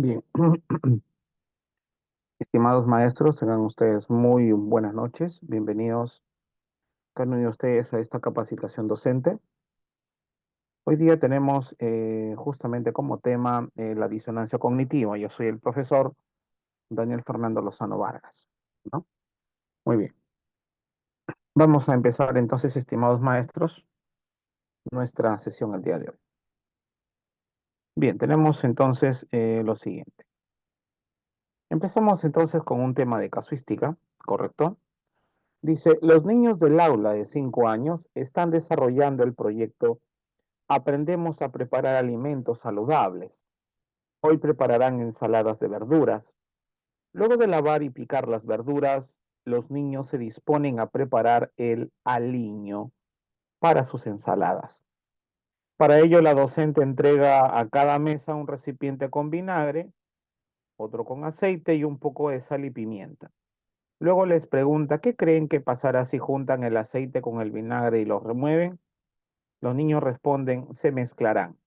Bien, estimados maestros, tengan ustedes muy buenas noches. Bienvenidos cada uno de ustedes a esta capacitación docente. Hoy día tenemos justamente como tema la disonancia cognitiva. Yo soy el profesor Daniel Fernando Lozano Vargas, ¿no? Muy bien. Vamos a empezar entonces, estimados maestros, nuestra sesión el día de hoy. Bien, tenemos entonces lo siguiente. Empezamos entonces con un tema de casuística, ¿correcto? Dice, los niños del aula de 5 años están desarrollando el proyecto Aprendemos a preparar alimentos saludables. Hoy prepararán ensaladas de verduras. Luego de lavar y picar las verduras, los niños se disponen a preparar el aliño para sus ensaladas. Para ello, la docente entrega a cada mesa un recipiente con vinagre, otro con aceite y un poco de sal y pimienta. Luego les pregunta, ¿qué creen que pasará si juntan el aceite con el vinagre y lo remueven? Los niños responden, se mezclarán.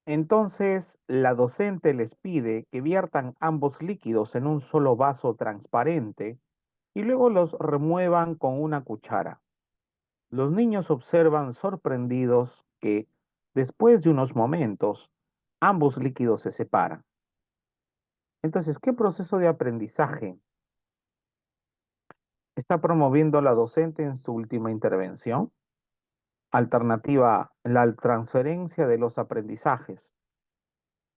Entonces, la docente les pide que viertan ambos líquidos en un solo vaso transparente y luego los remuevan con una cuchara. Los niños observan sorprendidos que, después de unos momentos, ambos líquidos se separan. Entonces, ¿qué proceso de aprendizaje está promoviendo la docente en su última intervención? Alternativa A, la transferencia de los aprendizajes.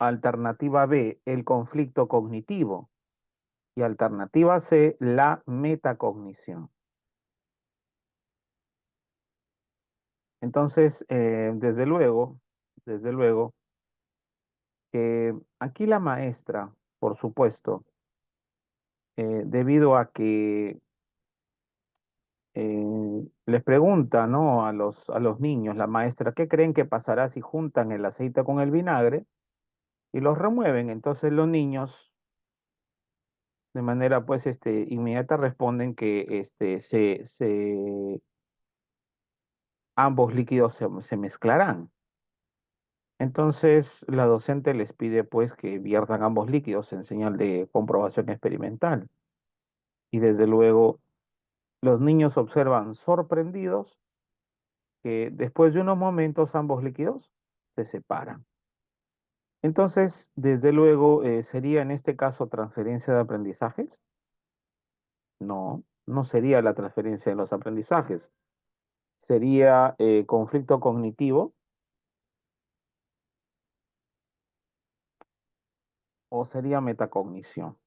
Alternativa B, el conflicto cognitivo. Y alternativa C, la metacognición. Entonces, desde luego, aquí la maestra, por supuesto, debido a que les pregunta, ¿no? A los niños, la maestra, ¿qué creen que pasará si juntan el aceite con el vinagre y los remueven? Entonces los niños, de manera pues inmediata, responden que ambos líquidos se mezclarán. Entonces, la docente les pide pues que viertan ambos líquidos en señal de comprobación experimental. Y desde luego, los niños observan sorprendidos que después de unos momentos ambos líquidos se separan. Entonces, desde luego, ¿sería en este caso transferencia de aprendizajes? No, no sería la transferencia de los aprendizajes. Sería conflicto cognitivo o sería metacognición.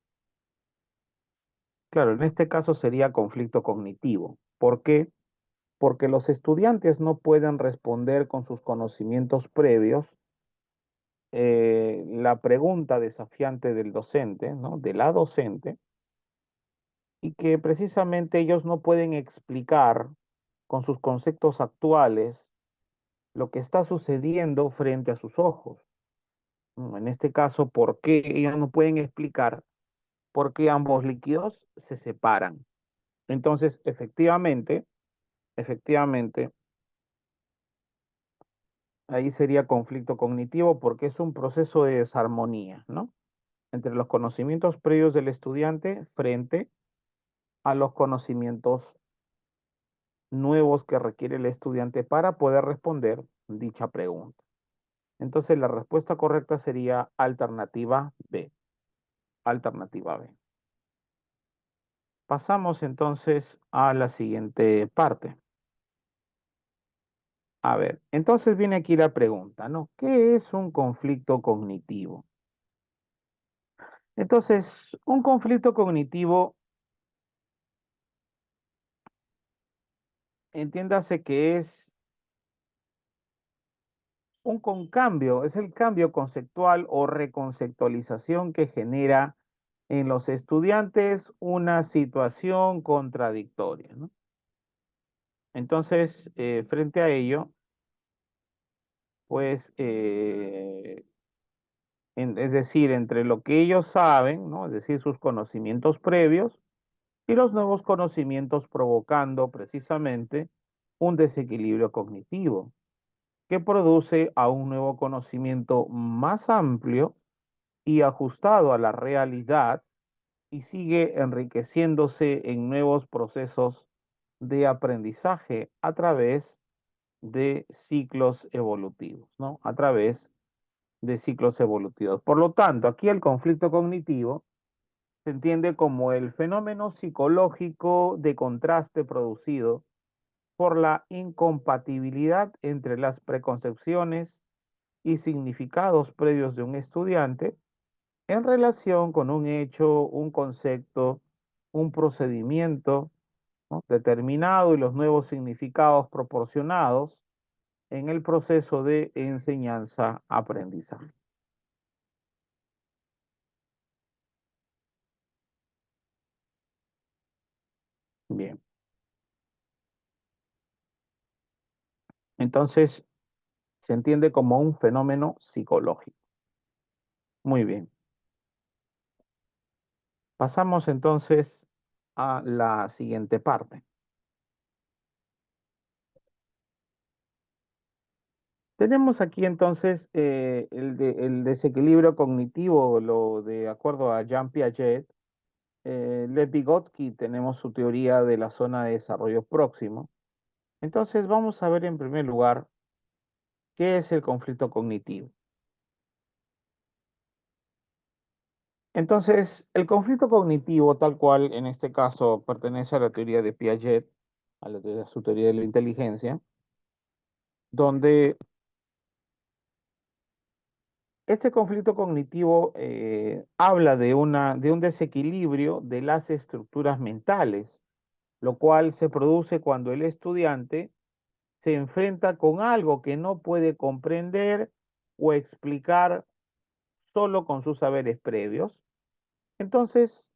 Claro, en este caso sería conflicto cognitivo. ¿Por qué? Porque los estudiantes no pueden responder con sus conocimientos previos la pregunta desafiante del docente, ¿no? De la docente, y que precisamente ellos no pueden explicar con sus conceptos actuales lo que está sucediendo frente a sus ojos. ¿No? En este caso, ¿por qué ellos no pueden explicar por qué ambos líquidos se separan? Entonces, efectivamente, ahí sería conflicto cognitivo porque es un proceso de desarmonía, ¿no? Entre los conocimientos previos del estudiante frente a los conocimientos nuevos que requiere el estudiante para poder responder dicha pregunta. Entonces, la respuesta correcta sería alternativa B. Alternativa B. Pasamos entonces a la siguiente parte. A ver, entonces viene aquí la pregunta, ¿no? ¿Qué es un conflicto cognitivo? Entonces, un conflicto cognitivo, entiéndase que es cambio, es el cambio conceptual o reconceptualización que genera en los estudiantes una situación contradictoria, ¿no? Entonces, frente a ello, pues, es decir, entre lo que ellos saben, ¿no? Es decir, sus conocimientos previos y los nuevos conocimientos provocando precisamente un desequilibrio cognitivo. que produce a un nuevo conocimiento más amplio y ajustado a la realidad y sigue enriqueciéndose en nuevos procesos de aprendizaje a través de ciclos evolutivos, ¿no? A través de ciclos evolutivos. Por lo tanto, aquí el conflicto cognitivo se entiende como el fenómeno psicológico de contraste producido por la incompatibilidad entre las preconcepciones y significados previos de un estudiante en relación con un hecho, un concepto, un procedimiento, ¿no?, determinado y los nuevos significados proporcionados en el proceso de enseñanza-aprendizaje. Bien, entonces se entiende como un fenómeno psicológico. Muy bien. Pasamos entonces a la siguiente parte. Tenemos aquí entonces el desequilibrio cognitivo, lo de acuerdo a Jean Piaget. Lev Vygotsky tenemos su teoría de la zona de desarrollo próximo. Entonces vamos a ver en primer lugar qué es el conflicto cognitivo. Entonces, el conflicto cognitivo, tal cual en este caso pertenece a la teoría de Piaget, a su teoría de la inteligencia, donde este conflicto cognitivo habla de un desequilibrio de las estructuras mentales, lo cual se produce cuando el estudiante se enfrenta con algo que no puede comprender o explicar solo con sus saberes previos. Entonces,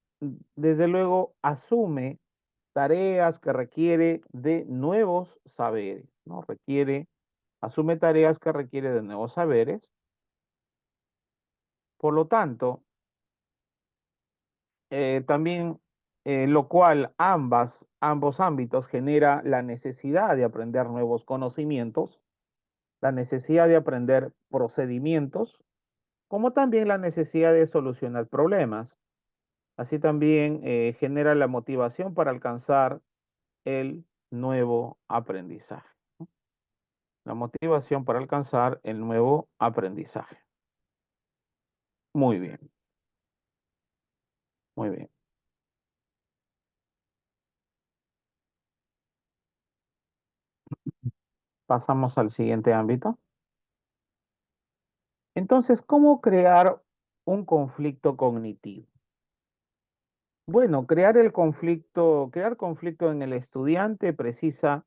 desde luego, asume tareas que requiere de nuevos saberes, ¿no? Asume tareas que requiere de nuevos saberes. Por lo tanto, también, lo cual ambos ámbitos genera la necesidad de aprender nuevos conocimientos, la necesidad de aprender procedimientos, como también la necesidad de solucionar problemas. Así también genera la motivación para alcanzar el nuevo aprendizaje. La motivación para alcanzar el nuevo aprendizaje. Muy bien, muy bien. Pasamos al siguiente ámbito. Entonces, ¿cómo crear un conflicto cognitivo? Bueno, crear conflicto en el estudiante precisa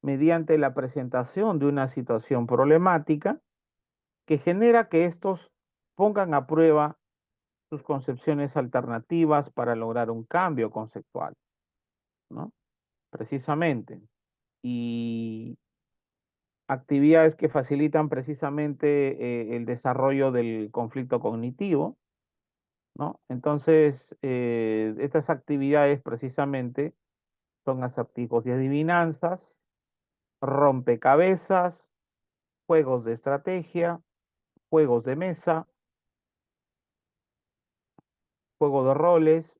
mediante la presentación de una situación problemática que genera que estos pongan a prueba sus concepciones alternativas para lograr un cambio conceptual, ¿no? Precisamente. Y actividades que facilitan precisamente el desarrollo del conflicto cognitivo, ¿no? Entonces, estas actividades precisamente son acertijos y adivinanzas, rompecabezas, juegos de estrategia, juegos de mesa, juego de roles,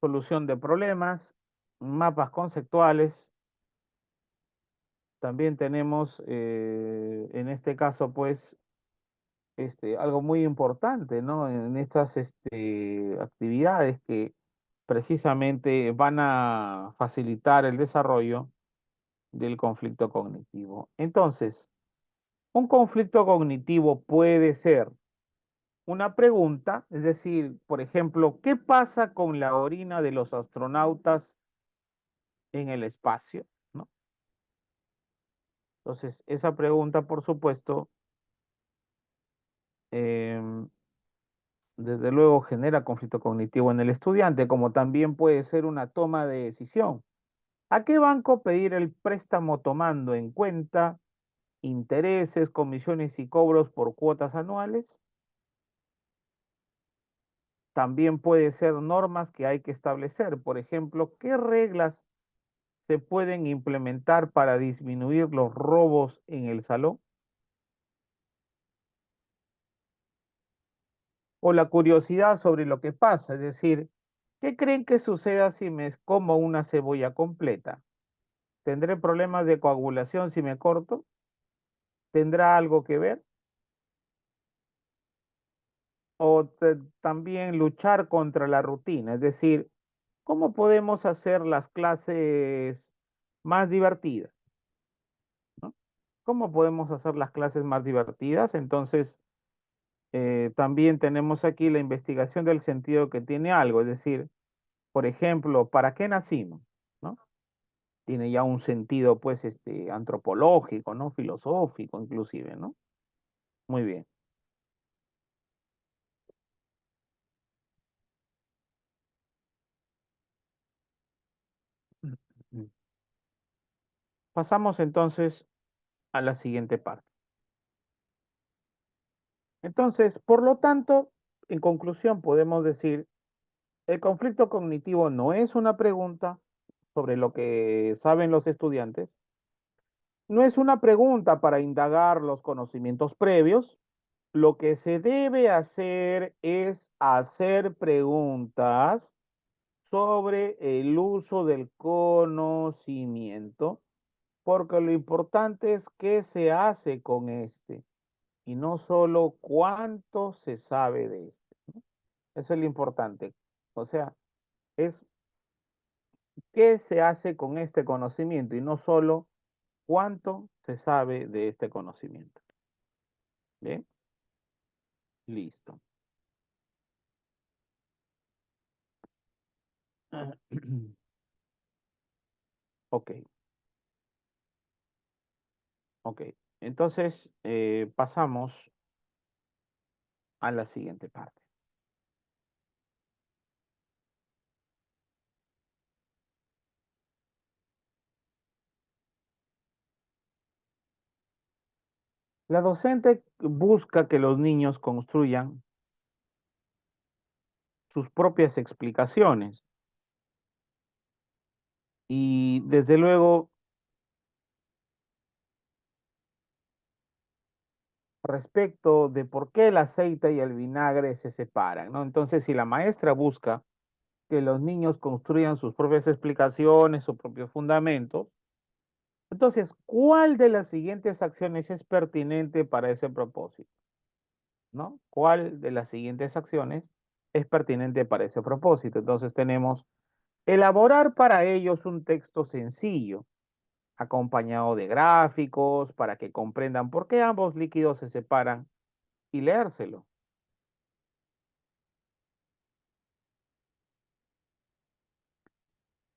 solución de problemas, mapas conceptuales. También tenemos en este caso, pues, algo muy importante, ¿no? En estas actividades que precisamente van a facilitar el desarrollo del conflicto cognitivo. Entonces, un conflicto cognitivo puede ser una pregunta, es decir, por ejemplo, ¿qué pasa con la orina de los astronautas en el espacio? ¿No? Entonces, esa pregunta, por supuesto, em, desde luego genera conflicto cognitivo en el estudiante, como también puede ser una toma de decisión. ¿A qué banco pedir el préstamo tomando en cuenta intereses, comisiones y cobros por cuotas anuales? También puede ser normas que hay que establecer. Por ejemplo, ¿qué reglas se pueden implementar para disminuir los robos en el salón? O la curiosidad sobre lo que pasa, es decir, ¿qué creen que suceda si me como una cebolla completa? ¿Tendré problemas de coagulación si me corto? ¿Tendrá algo que ver? O también luchar contra la rutina, es decir, ¿cómo podemos hacer las clases más divertidas? ¿No? ¿Cómo podemos hacer las clases más divertidas? Entonces, también tenemos aquí la investigación del sentido que tiene algo, es decir, por ejemplo, ¿para qué nacimos? ¿No? Tiene ya un sentido, pues, antropológico, ¿no? Filosófico, inclusive, ¿no? Muy bien. Pasamos entonces a la siguiente parte. Entonces, por lo tanto, en conclusión, podemos decir, el conflicto cognitivo no es una pregunta sobre lo que saben los estudiantes, no es una pregunta para indagar los conocimientos previos. Lo que se debe hacer es hacer preguntas sobre el uso del conocimiento, porque lo importante es qué se hace con este y no solo cuánto se sabe de este. Eso es lo importante. O sea, es qué se hace con este conocimiento y no solo cuánto se sabe de este conocimiento. ¿Bien? Listo. Ok, ok. Entonces, pasamos a la siguiente parte. La docente busca que los niños construyan sus propias explicaciones y desde luego respecto de por qué el aceite y el vinagre se separan, ¿no? Entonces, si la maestra busca que los niños construyan sus propias explicaciones, sus propios fundamentos, entonces, ¿cuál de las siguientes acciones es pertinente para ese propósito? ¿No? ¿Cuál de las siguientes acciones es pertinente para ese propósito? Entonces tenemos elaborar para ellos un texto sencillo, acompañado de gráficos, para que comprendan por qué ambos líquidos se separan y leérselo.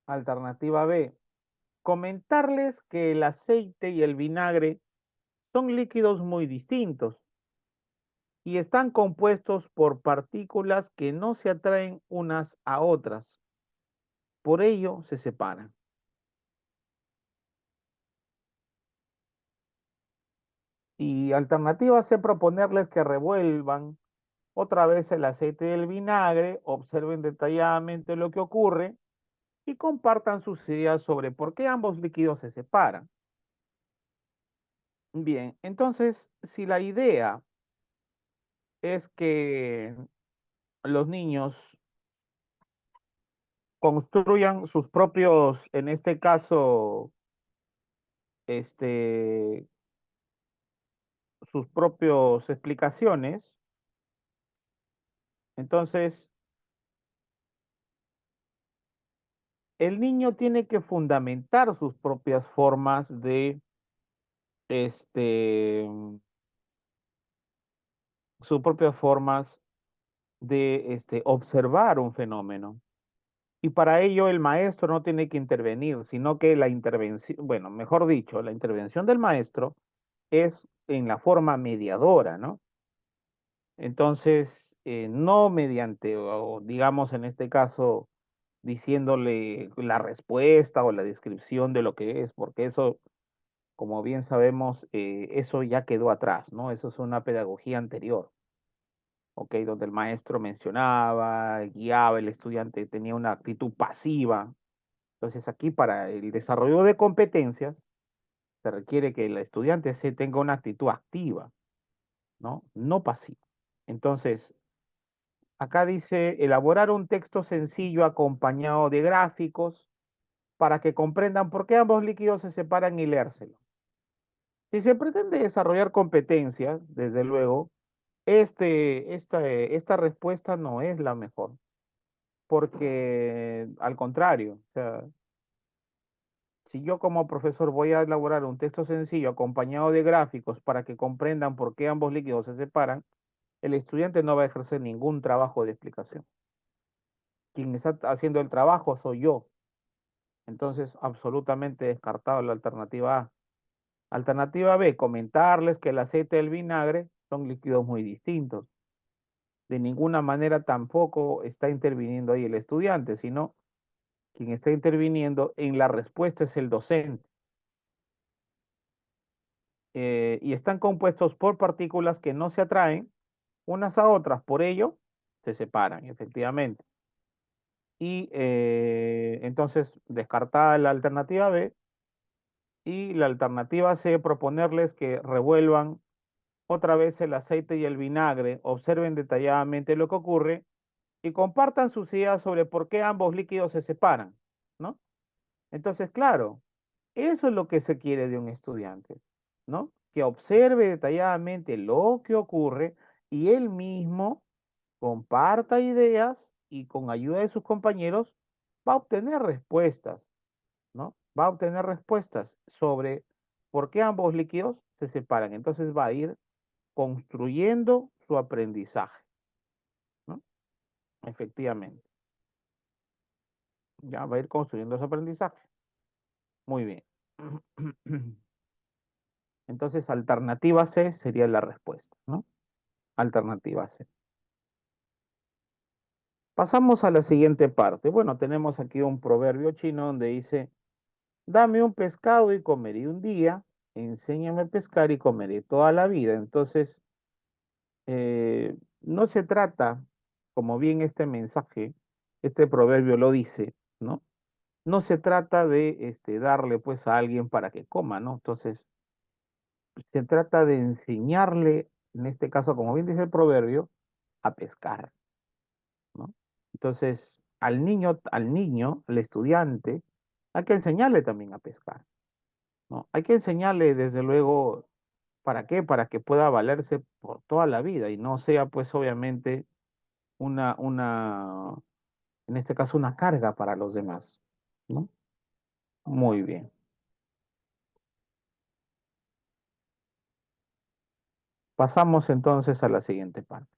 Alternativa B, comentarles que el aceite y el vinagre son líquidos muy distintos y están compuestos por partículas que no se atraen unas a otras. Por ello se separan. Y alternativa C, proponerles que revuelvan otra vez el aceite y el vinagre, observen detalladamente lo que ocurre y compartan sus ideas sobre por qué ambos líquidos se separan. Bien, entonces, si la idea es que los niños construyan sus propios, en este caso, este, sus propios explicaciones, entonces el niño tiene que fundamentar sus propias formas de, este, sus propias formas de observar un fenómeno. Y para ello el maestro no tiene que intervenir, sino que la intervención, bueno, mejor dicho, la intervención del maestro es en la forma mediadora, ¿no? Entonces, no mediante, o digamos en este caso, diciéndole la respuesta o la descripción de lo que es, porque eso, como bien sabemos, eso ya quedó atrás, ¿no? Eso es una pedagogía anterior. ¿Ok? Donde el maestro mencionaba, guiaba, el estudiante tenía una actitud pasiva, Entonces aquí para el desarrollo de competencias se requiere que el estudiante se tenga una actitud activa, ¿no? No pasiva. Entonces, acá dice elaborar un texto sencillo acompañado de gráficos para que comprendan por qué ambos líquidos se separan y leérselo. Si se pretende desarrollar competencias, desde luego, esta respuesta no es la mejor, porque al contrario, o sea, si yo como profesor voy a elaborar un texto sencillo acompañado de gráficos para que comprendan por qué ambos líquidos se separan, el estudiante no va a ejercer ningún trabajo de explicación. Quien está haciendo el trabajo soy yo. Entonces, absolutamente descartado la alternativa A. Alternativa B, comentarles que el aceite y el vinagre son líquidos muy distintos. De ninguna manera tampoco está interviniendo ahí el estudiante, sino quien está interviniendo en la respuesta es el docente. Y están compuestos por partículas que no se atraen unas a otras, por ello se separan, efectivamente. Y entonces descartada la alternativa B y la alternativa C, proponerles que revuelvan otra vez el aceite y el vinagre, observen detalladamente lo que ocurre y compartan sus ideas sobre por qué ambos líquidos se separan, ¿no? Entonces, claro, eso es lo que se quiere de un estudiante, ¿no? Que observe detalladamente lo que ocurre y él mismo comparta ideas y con ayuda de sus compañeros va a obtener respuestas, ¿no? Va a obtener respuestas sobre por qué ambos líquidos se separan. Entonces va a ir construyendo su aprendizaje, ¿no? Efectivamente, ya va a ir construyendo su aprendizaje. Muy bien. Entonces, alternativa C sería la respuesta, ¿no? Alternativa C. Pasamos a la siguiente parte. Bueno, tenemos aquí un proverbio chino donde dice, dame un pescado y comeré un día, enséñame a pescar y comeré toda la vida. Entonces, no se trata, como bien este mensaje, este proverbio lo dice, ¿no? No se trata de darle pues a alguien para que coma, ¿no? Entonces, se trata de enseñarle, en este caso, como bien dice el proverbio, a pescar, ¿no? Entonces, al estudiante, hay que enseñarle también a pescar, ¿no? Hay que enseñarle, desde luego, ¿para qué? Para que pueda valerse por toda la vida y no sea, pues, obviamente, una, en este caso, una carga para los demás, ¿no? Muy bien. Pasamos entonces a la siguiente parte.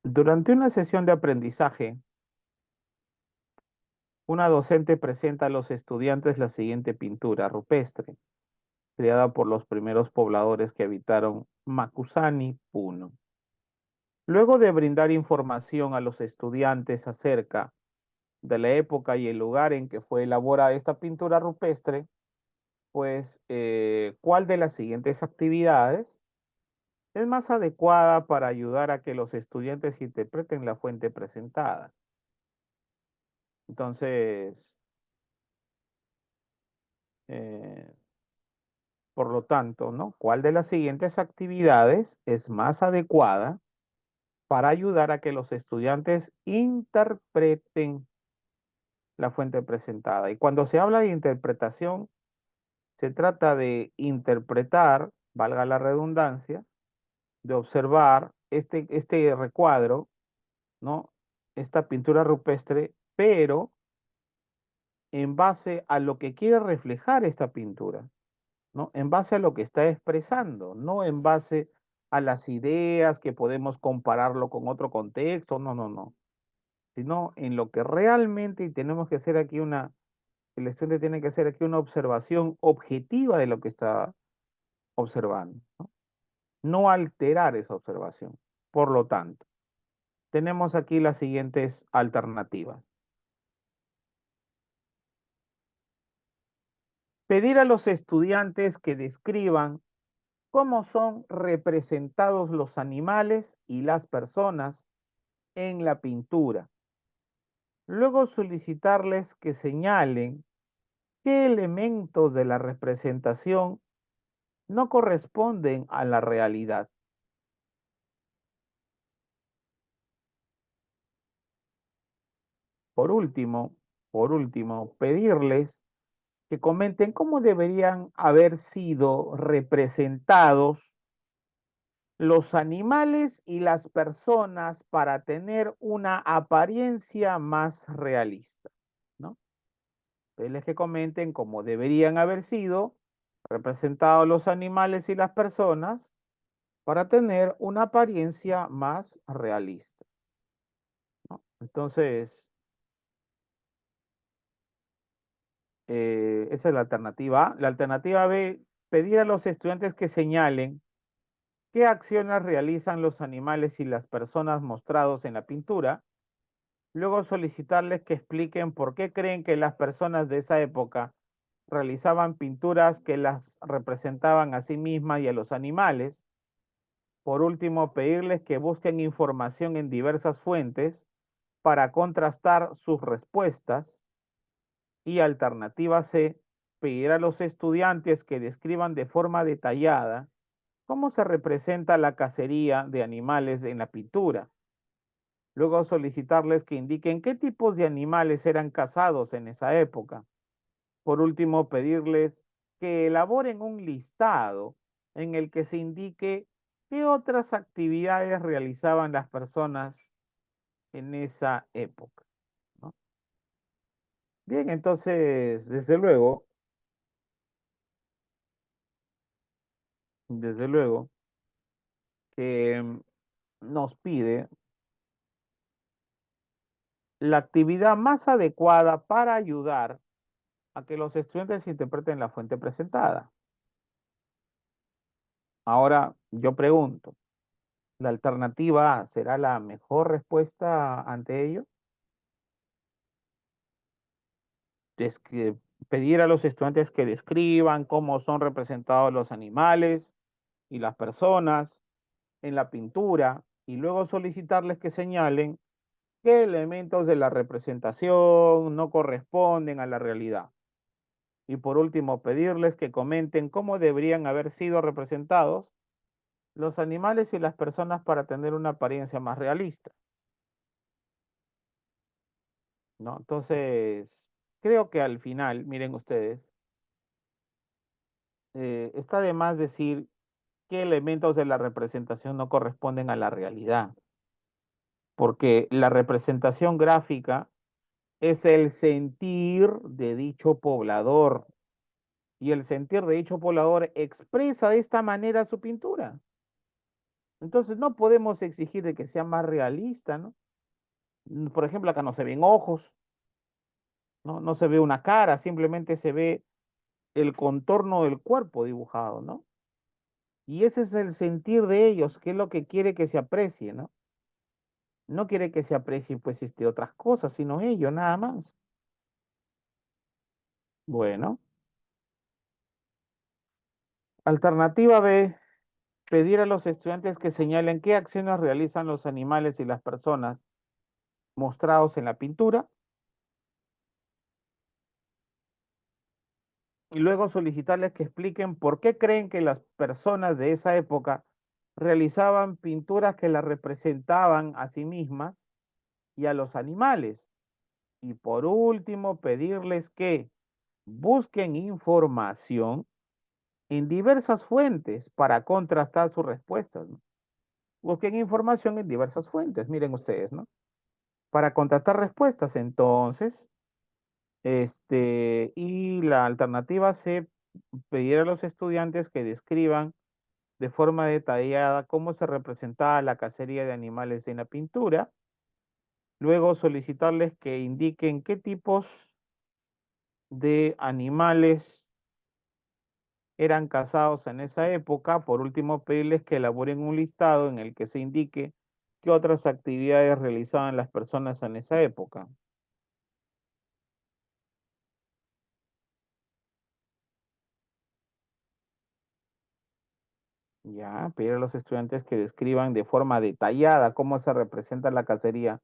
Durante una sesión de aprendizaje, una docente presenta a los estudiantes la siguiente pintura rupestre, creada por los primeros pobladores que habitaron Macusani, Puno. Luego de brindar información a los estudiantes acerca de la época y el lugar en que fue elaborada esta pintura rupestre, pues, ¿cuál de las siguientes actividades es más adecuada para ayudar a que los estudiantes interpreten la fuente presentada? Entonces, eh, por lo tanto, ¿no? ¿Cuál de las siguientes actividades es más adecuada para ayudar a que los estudiantes interpreten la fuente presentada? Y cuando se habla de interpretación, se trata de interpretar, valga la redundancia, de observar este recuadro, ¿no? Esta pintura rupestre, pero en base a lo que quiere reflejar esta pintura, ¿no? En base a lo que está expresando, no en base a las ideas que podemos compararlo con otro contexto, no, no, no, sino en lo que realmente y tenemos que hacer aquí el estudiante tiene que hacer aquí una observación objetiva de lo que está observando, ¿no? No alterar esa observación. Por lo tanto, tenemos aquí las siguientes alternativas. Pedir a los estudiantes que describan cómo son representados los animales y las personas en la pintura. Luego solicitarles que señalen qué elementos de la representación no corresponden a la realidad. Por último, pedirles que comenten cómo deberían haber sido representados los animales y las personas para tener una apariencia más realista, ¿no? Pedirles que comenten cómo deberían haber sido representados los animales y las personas para tener una apariencia más realista, ¿no? Entonces, esa es la alternativa A. La alternativa B, pedir a los estudiantes que señalen qué acciones realizan los animales y las personas mostrados en la pintura. Luego solicitarles que expliquen por qué creen que las personas de esa época realizaban pinturas que las representaban a sí mismas y a los animales. Por último, pedirles que busquen información en diversas fuentes para contrastar sus respuestas. Y alternativa C, pedir a los estudiantes que describan de forma detallada cómo se representa la cacería de animales en la pintura. Luego solicitarles que indiquen qué tipos de animales eran cazados en esa época. Por último, pedirles que elaboren un listado en el que se indique qué otras actividades realizaban las personas en esa época, ¿no? Bien, entonces, desde luego que nos pide la actividad más adecuada para ayudar a que los estudiantes interpreten la fuente presentada. Ahora, yo pregunto, ¿la alternativa A será la mejor respuesta ante ello? Es que pedir a los estudiantes que describan cómo son representados los animales y las personas en la pintura y luego solicitarles que señalen qué elementos de la representación no corresponden a la realidad. Y por último, pedirles que comenten cómo deberían haber sido representados los animales y las personas para tener una apariencia más realista, ¿no? Entonces, creo que al final, miren ustedes, está de más decir qué elementos de la representación no corresponden a la realidad, porque la representación gráfica es el sentir de dicho poblador y el sentir de dicho poblador expresa de esta manera su pintura. Entonces no podemos exigir de que sea más realista, ¿no? Por ejemplo, acá no se ven ojos, ¿no? No se ve una cara, simplemente se ve el contorno del cuerpo dibujado, ¿no? Y ese es el sentir de ellos, que es lo que quiere que se aprecie, ¿no? No quiere que se aprecie, pues, otras cosas, sino ello, nada más. Bueno, alternativa B, pedir a los estudiantes que señalen qué acciones realizan los animales y las personas mostrados en la pintura y luego solicitarles que expliquen por qué creen que las personas de esa época realizaban pinturas que las representaban a sí mismas y a los animales. Y por último, pedirles que busquen información en diversas fuentes para contrastar sus respuestas, ¿no? Busquen información en diversas fuentes, miren ustedes, ¿no? Para contrastar respuestas, entonces, y la alternativa C, pedir a los estudiantes que describan de forma detallada cómo se representaba la cacería de animales en la pintura, luego solicitarles que indiquen qué tipos de animales eran cazados en esa época. Por último, pedirles que elaboren un listado en el que se indique qué otras actividades realizaban las personas en esa época. Ya, pedir a los estudiantes que describan de forma detallada cómo se representa la cacería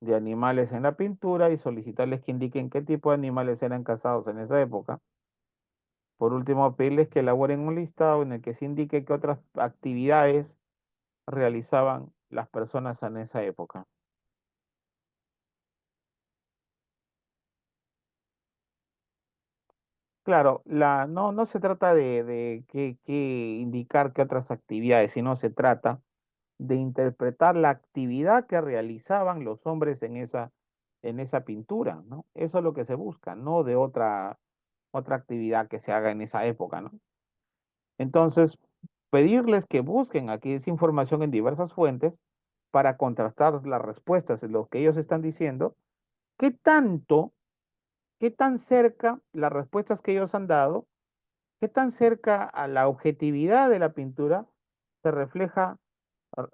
de animales en la pintura y solicitarles que indiquen qué tipo de animales eran cazados en esa época. Por último, pedirles que elaboren un listado en el que se indique qué otras actividades realizaban las personas en esa época. Claro, no se trata de que indicar qué otras actividades, sino se trata de interpretar la actividad que realizaban los hombres en esa pintura, ¿no? Eso es lo que se busca, no de otra actividad que se haga en esa época, ¿no? Entonces, pedirles que busquen aquí esa información en diversas fuentes para contrastar las respuestas de lo que ellos están diciendo, qué tanto, qué tan cerca las respuestas que ellos han dado, qué tan cerca a la objetividad de la pintura se refleja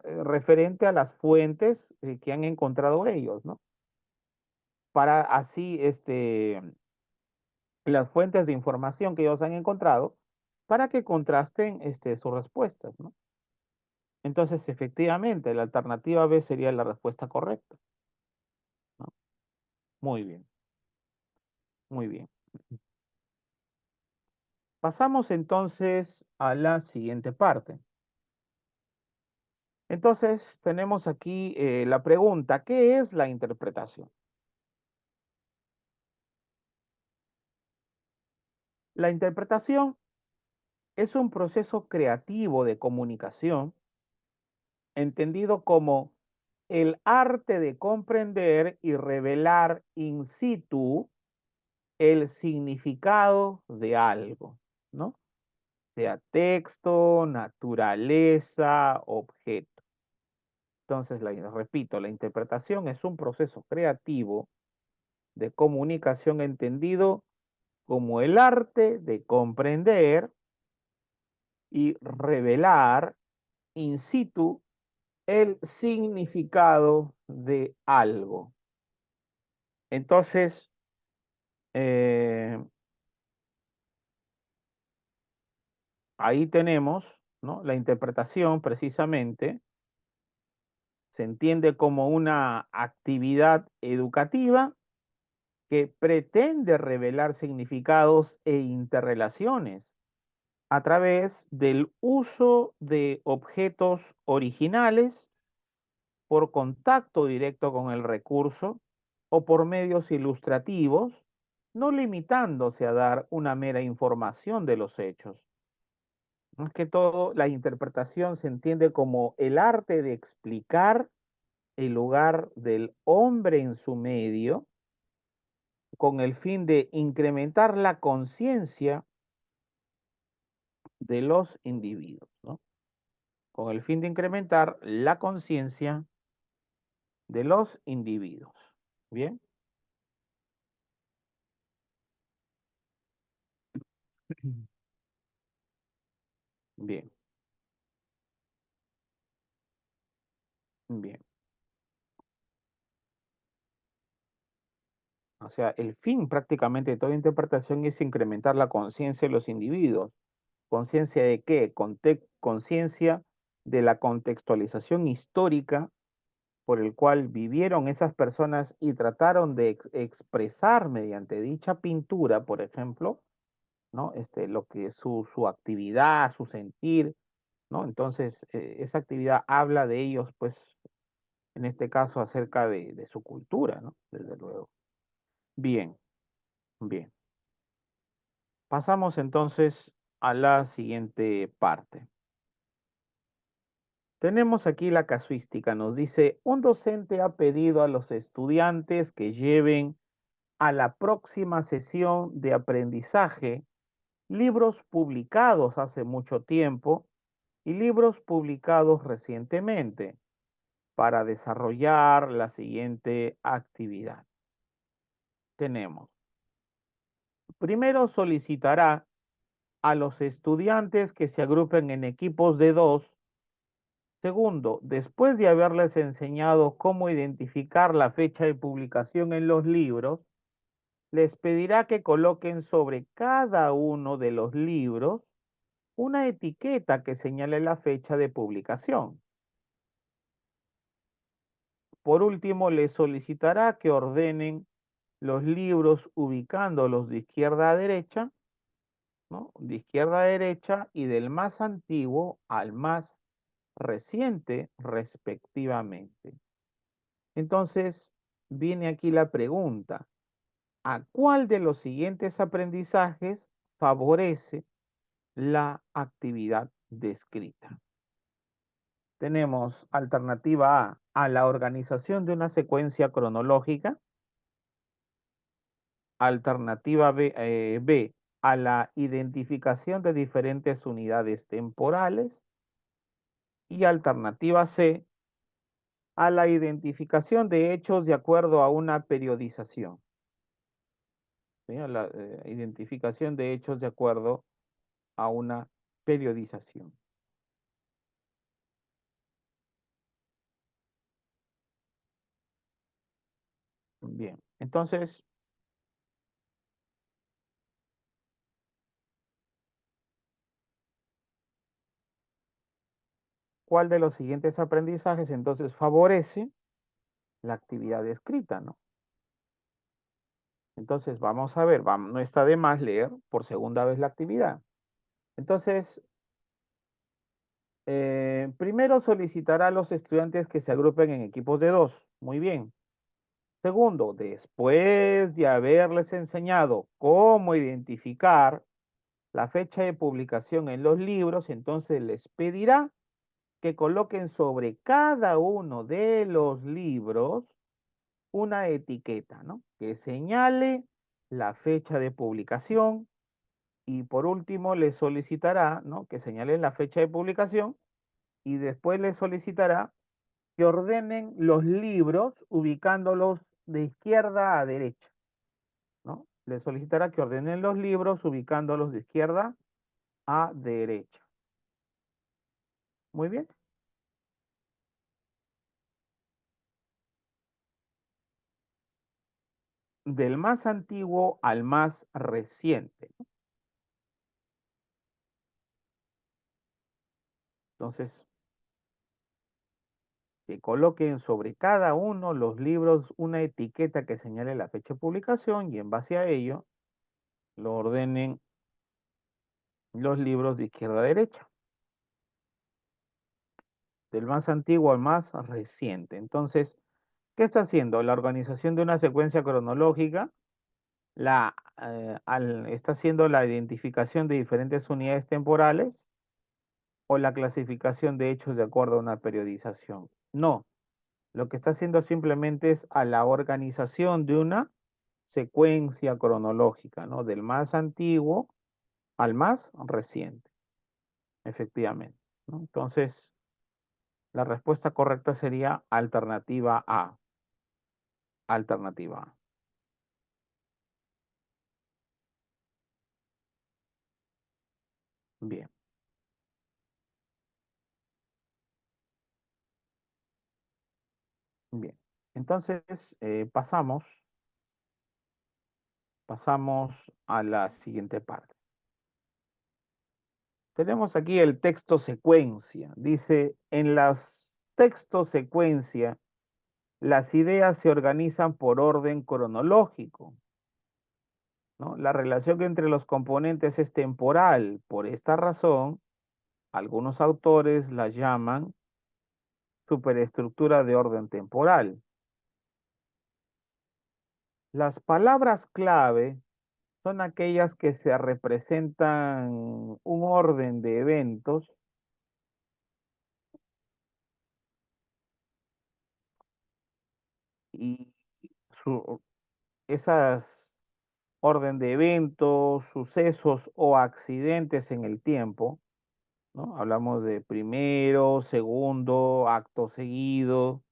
referente a las fuentes que han encontrado ellos, ¿no? Para así, las fuentes de información que ellos han encontrado, para que contrasten sus respuestas, ¿no? Entonces, efectivamente, la alternativa B sería la respuesta correcta, ¿no? Muy bien, muy bien. Pasamos entonces a la siguiente parte. Entonces, tenemos aquí la pregunta, ¿qué es la interpretación? La interpretación es un proceso creativo de comunicación entendido como el arte de comprender y revelar in situ el significado de algo, ¿no? Sea texto, naturaleza, objeto. Entonces, repito, la interpretación es un proceso creativo de comunicación entendido como el arte de comprender y revelar in situ el significado de algo. Entonces, eh, ahí tenemos, ¿no? La interpretación precisamente se entiende como una actividad educativa que pretende revelar significados e interrelaciones a través del uso de objetos originales por contacto directo con el recurso o por medios ilustrativos, no limitándose a dar una mera información de los hechos. Más que todo, la interpretación se entiende como el arte de explicar el lugar del hombre en su medio con el fin de incrementar la conciencia de los individuos, ¿no? Con el fin de incrementar la conciencia de los individuos. Bien, bien, bien. O sea, el fin prácticamente de toda interpretación es incrementar la conciencia de los individuos. ¿Conciencia de qué? Conciencia de la contextualización histórica por el cual vivieron esas personas y trataron de expresar mediante dicha pintura, por ejemplo, ¿no? Lo que su actividad, su sentir, ¿no? Entonces, esa actividad habla de ellos, pues, en este caso, acerca de su cultura, ¿no? Desde luego. Bien, bien. Pasamos entonces a la siguiente parte. Tenemos aquí la casuística. Nos dice, un docente ha pedido a los estudiantes que lleven a la próxima sesión de aprendizaje libros publicados hace mucho tiempo y libros publicados recientemente para desarrollar la siguiente actividad. Tenemos, primero solicitará a los estudiantes que se agrupen en equipos de dos. Segundo, después de haberles enseñado cómo identificar la fecha de publicación en los libros, les pedirá que coloquen sobre cada uno de los libros una etiqueta que señale la fecha de publicación. Por último, le solicitará que ordenen los libros ubicándolos de izquierda a derecha, ¿no? De izquierda a derecha y del más antiguo al más reciente, respectivamente. Entonces, viene aquí la pregunta: ¿a cuál de los siguientes aprendizajes favorece la actividad descrita? Tenemos alternativa a la organización de una secuencia cronológica; alternativa B, a la identificación de diferentes unidades temporales; y alternativa C, a la identificación de hechos de acuerdo a una periodización. ¿Sí? A la identificación de hechos de acuerdo a una periodización. Bien, entonces, ¿cuál de los siguientes aprendizajes entonces favorece la actividad escrita, ¿no? Entonces, vamos a ver, no está de más leer por segunda vez la actividad. Entonces, primero solicitará a los estudiantes que se agrupen en equipos de dos. Muy bien. Segundo, después de haberles enseñado cómo identificar la fecha de publicación en los libros, entonces les pedirá que coloquen sobre cada uno de los libros una etiqueta, ¿no? Que señale la fecha de publicación, y por último le solicitará, ¿no? Que señalen la fecha de publicación, y después le solicitará que ordenen los libros ubicándolos de izquierda a derecha, ¿no? Le solicitará que ordenen los libros ubicándolos de izquierda a derecha. Muy bien. Del más antiguo al más reciente. Entonces, que coloquen sobre cada uno los libros una etiqueta que señale la fecha de publicación, y en base a ello lo ordenen los libros de izquierda a derecha, del más antiguo al más reciente. Entonces, ¿qué está haciendo? La organización de una secuencia cronológica, está haciendo la identificación de diferentes unidades temporales, o la clasificación de hechos de acuerdo a una periodización. No, lo que está haciendo simplemente es a la organización de una secuencia cronológica, ¿no? Del más antiguo al más reciente, efectivamente, ¿no? Entonces, la respuesta correcta sería alternativa A. Alternativa A. Bien, bien. Entonces, pasamos a la siguiente parte. Tenemos aquí el texto secuencia. Dice: en las textos secuencia, las ideas se organizan por orden cronológico, ¿no? La relación entre los componentes es temporal. Por esta razón, algunos autores la llaman superestructura de orden temporal. Las palabras clave son aquellas que se representan un orden de eventos y esas orden de eventos, sucesos o accidentes en el tiempo, ¿no? Hablamos de primero, segundo, acto seguido,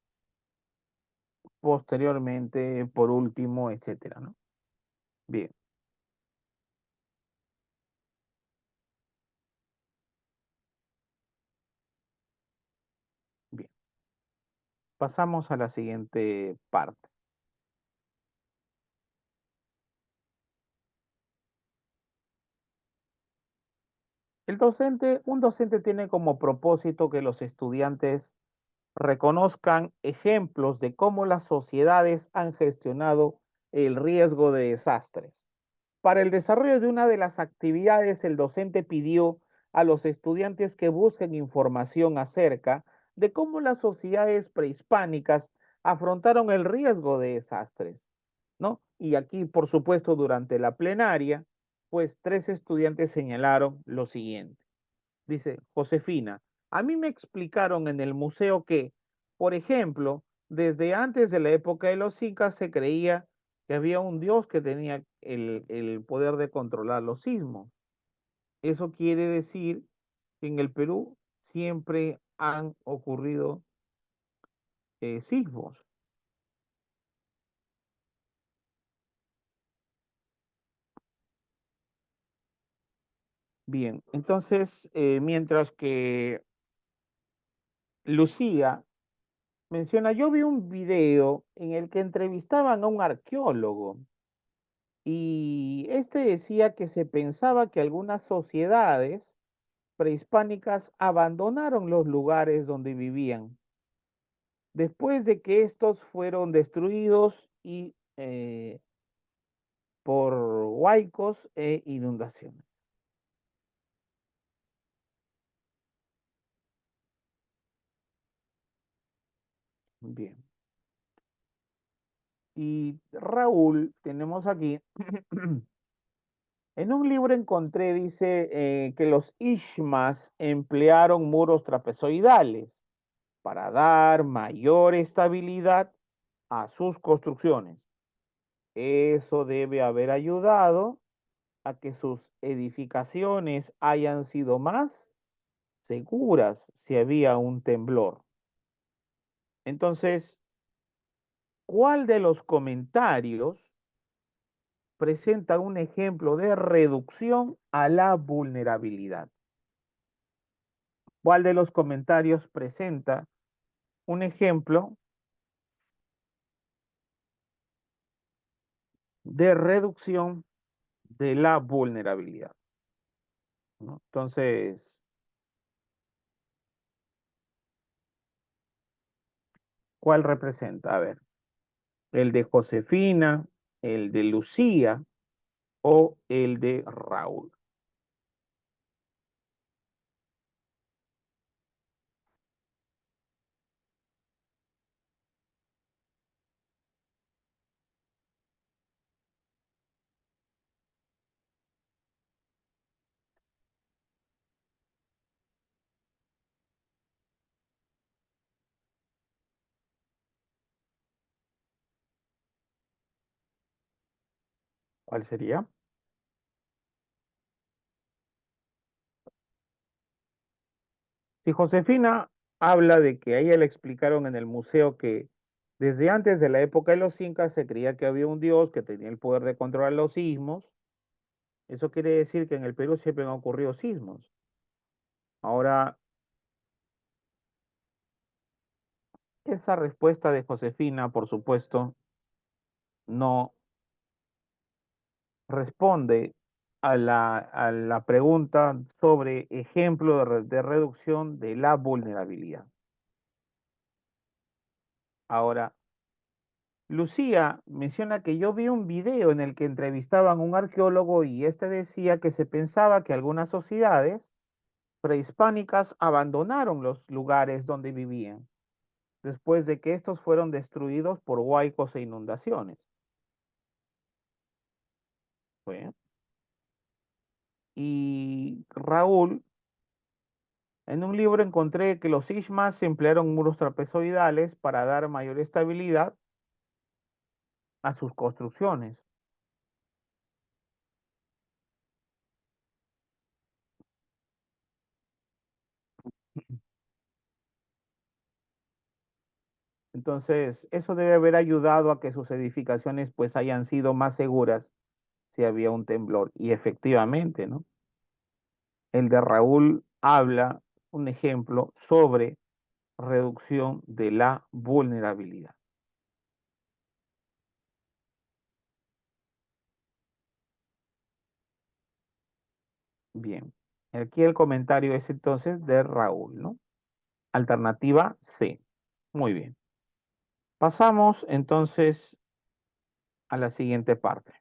posteriormente, por último, etcétera, ¿no? Bien, bien. Pasamos a la siguiente parte. Un docente tiene como propósito que los estudiantes reconozcan ejemplos de cómo las sociedades han gestionado el riesgo de desastres. Para el desarrollo de una de las actividades, el docente pidió a los estudiantes que busquen información acerca de cómo las sociedades prehispánicas afrontaron el riesgo de desastres, ¿no? Y aquí, por supuesto, durante la plenaria, pues tres estudiantes señalaron lo siguiente. Dice Josefina, a mí me explicaron en el museo que, por ejemplo, desde antes de la época de los incas se creía que había un dios que tenía el poder de controlar los sismos. Eso quiere decir que en el Perú siempre han ocurrido sismos. Bien, entonces, mientras que Lucía menciona, yo vi un video en el que entrevistaban a un arqueólogo y este decía que se pensaba que algunas sociedades prehispánicas abandonaron los lugares donde vivían después de que estos fueron destruidos y por huaicos e inundaciones. Bien. Y Raúl, tenemos aquí, en un libro encontré, dice que los Ishmas emplearon muros trapezoidales para dar mayor estabilidad a sus construcciones. Eso debe haber ayudado a que sus edificaciones hayan sido más seguras si había un temblor. Entonces, ¿cuál de los comentarios presenta un ejemplo de reducción a la vulnerabilidad? ¿Cuál de los comentarios presenta un ejemplo de reducción de la vulnerabilidad? ¿No? Entonces, ¿cuál representa? A ver, el de Josefina, el de Lucía o el de Raúl. ¿Cuál sería? Si Josefina habla de que a ella le explicaron en el museo que desde antes de la época de los incas se creía que había un dios que tenía el poder de controlar los sismos, eso quiere decir que en el Perú siempre han ocurrido sismos. Ahora, esa respuesta de Josefina, por supuesto, no responde a la pregunta sobre ejemplo de reducción de la vulnerabilidad. Ahora, Lucía menciona que yo vi un video en el que entrevistaban a un arqueólogo y este decía que se pensaba que algunas sociedades prehispánicas abandonaron los lugares donde vivían después de que estos fueron destruidos por huaicos e inundaciones. Bueno, y Raúl, en un libro encontré que los Ishmas emplearon muros trapezoidales para dar mayor estabilidad a sus construcciones. Entonces, eso debe haber ayudado a que sus edificaciones pues hayan sido más seguras si había un temblor. Y efectivamente, ¿no? El de Raúl habla, un ejemplo, sobre reducción de la vulnerabilidad. Bien, aquí el comentario es entonces de Raúl, ¿no? Alternativa C. Muy bien. Pasamos entonces a la siguiente parte.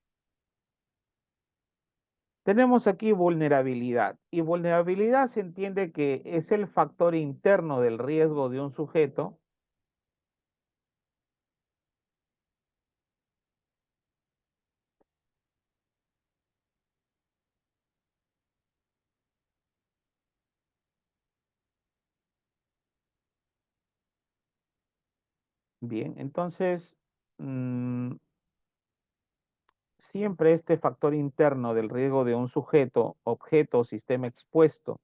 Tenemos aquí vulnerabilidad y vulnerabilidad se entiende que es el factor interno del riesgo de un sujeto. Bien, entonces siempre este factor interno del riesgo de un sujeto, objeto o sistema expuesto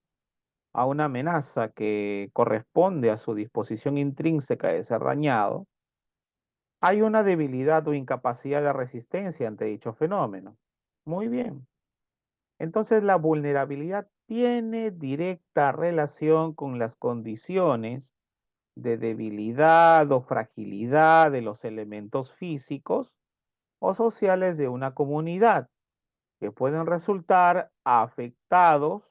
a una amenaza que corresponde a su disposición intrínseca de ser dañado, hay una debilidad o incapacidad de resistencia ante dicho fenómeno. Muy bien. Entonces la vulnerabilidad tiene directa relación con las condiciones de debilidad o fragilidad de los elementos físicos o sociales de una comunidad que pueden resultar afectados,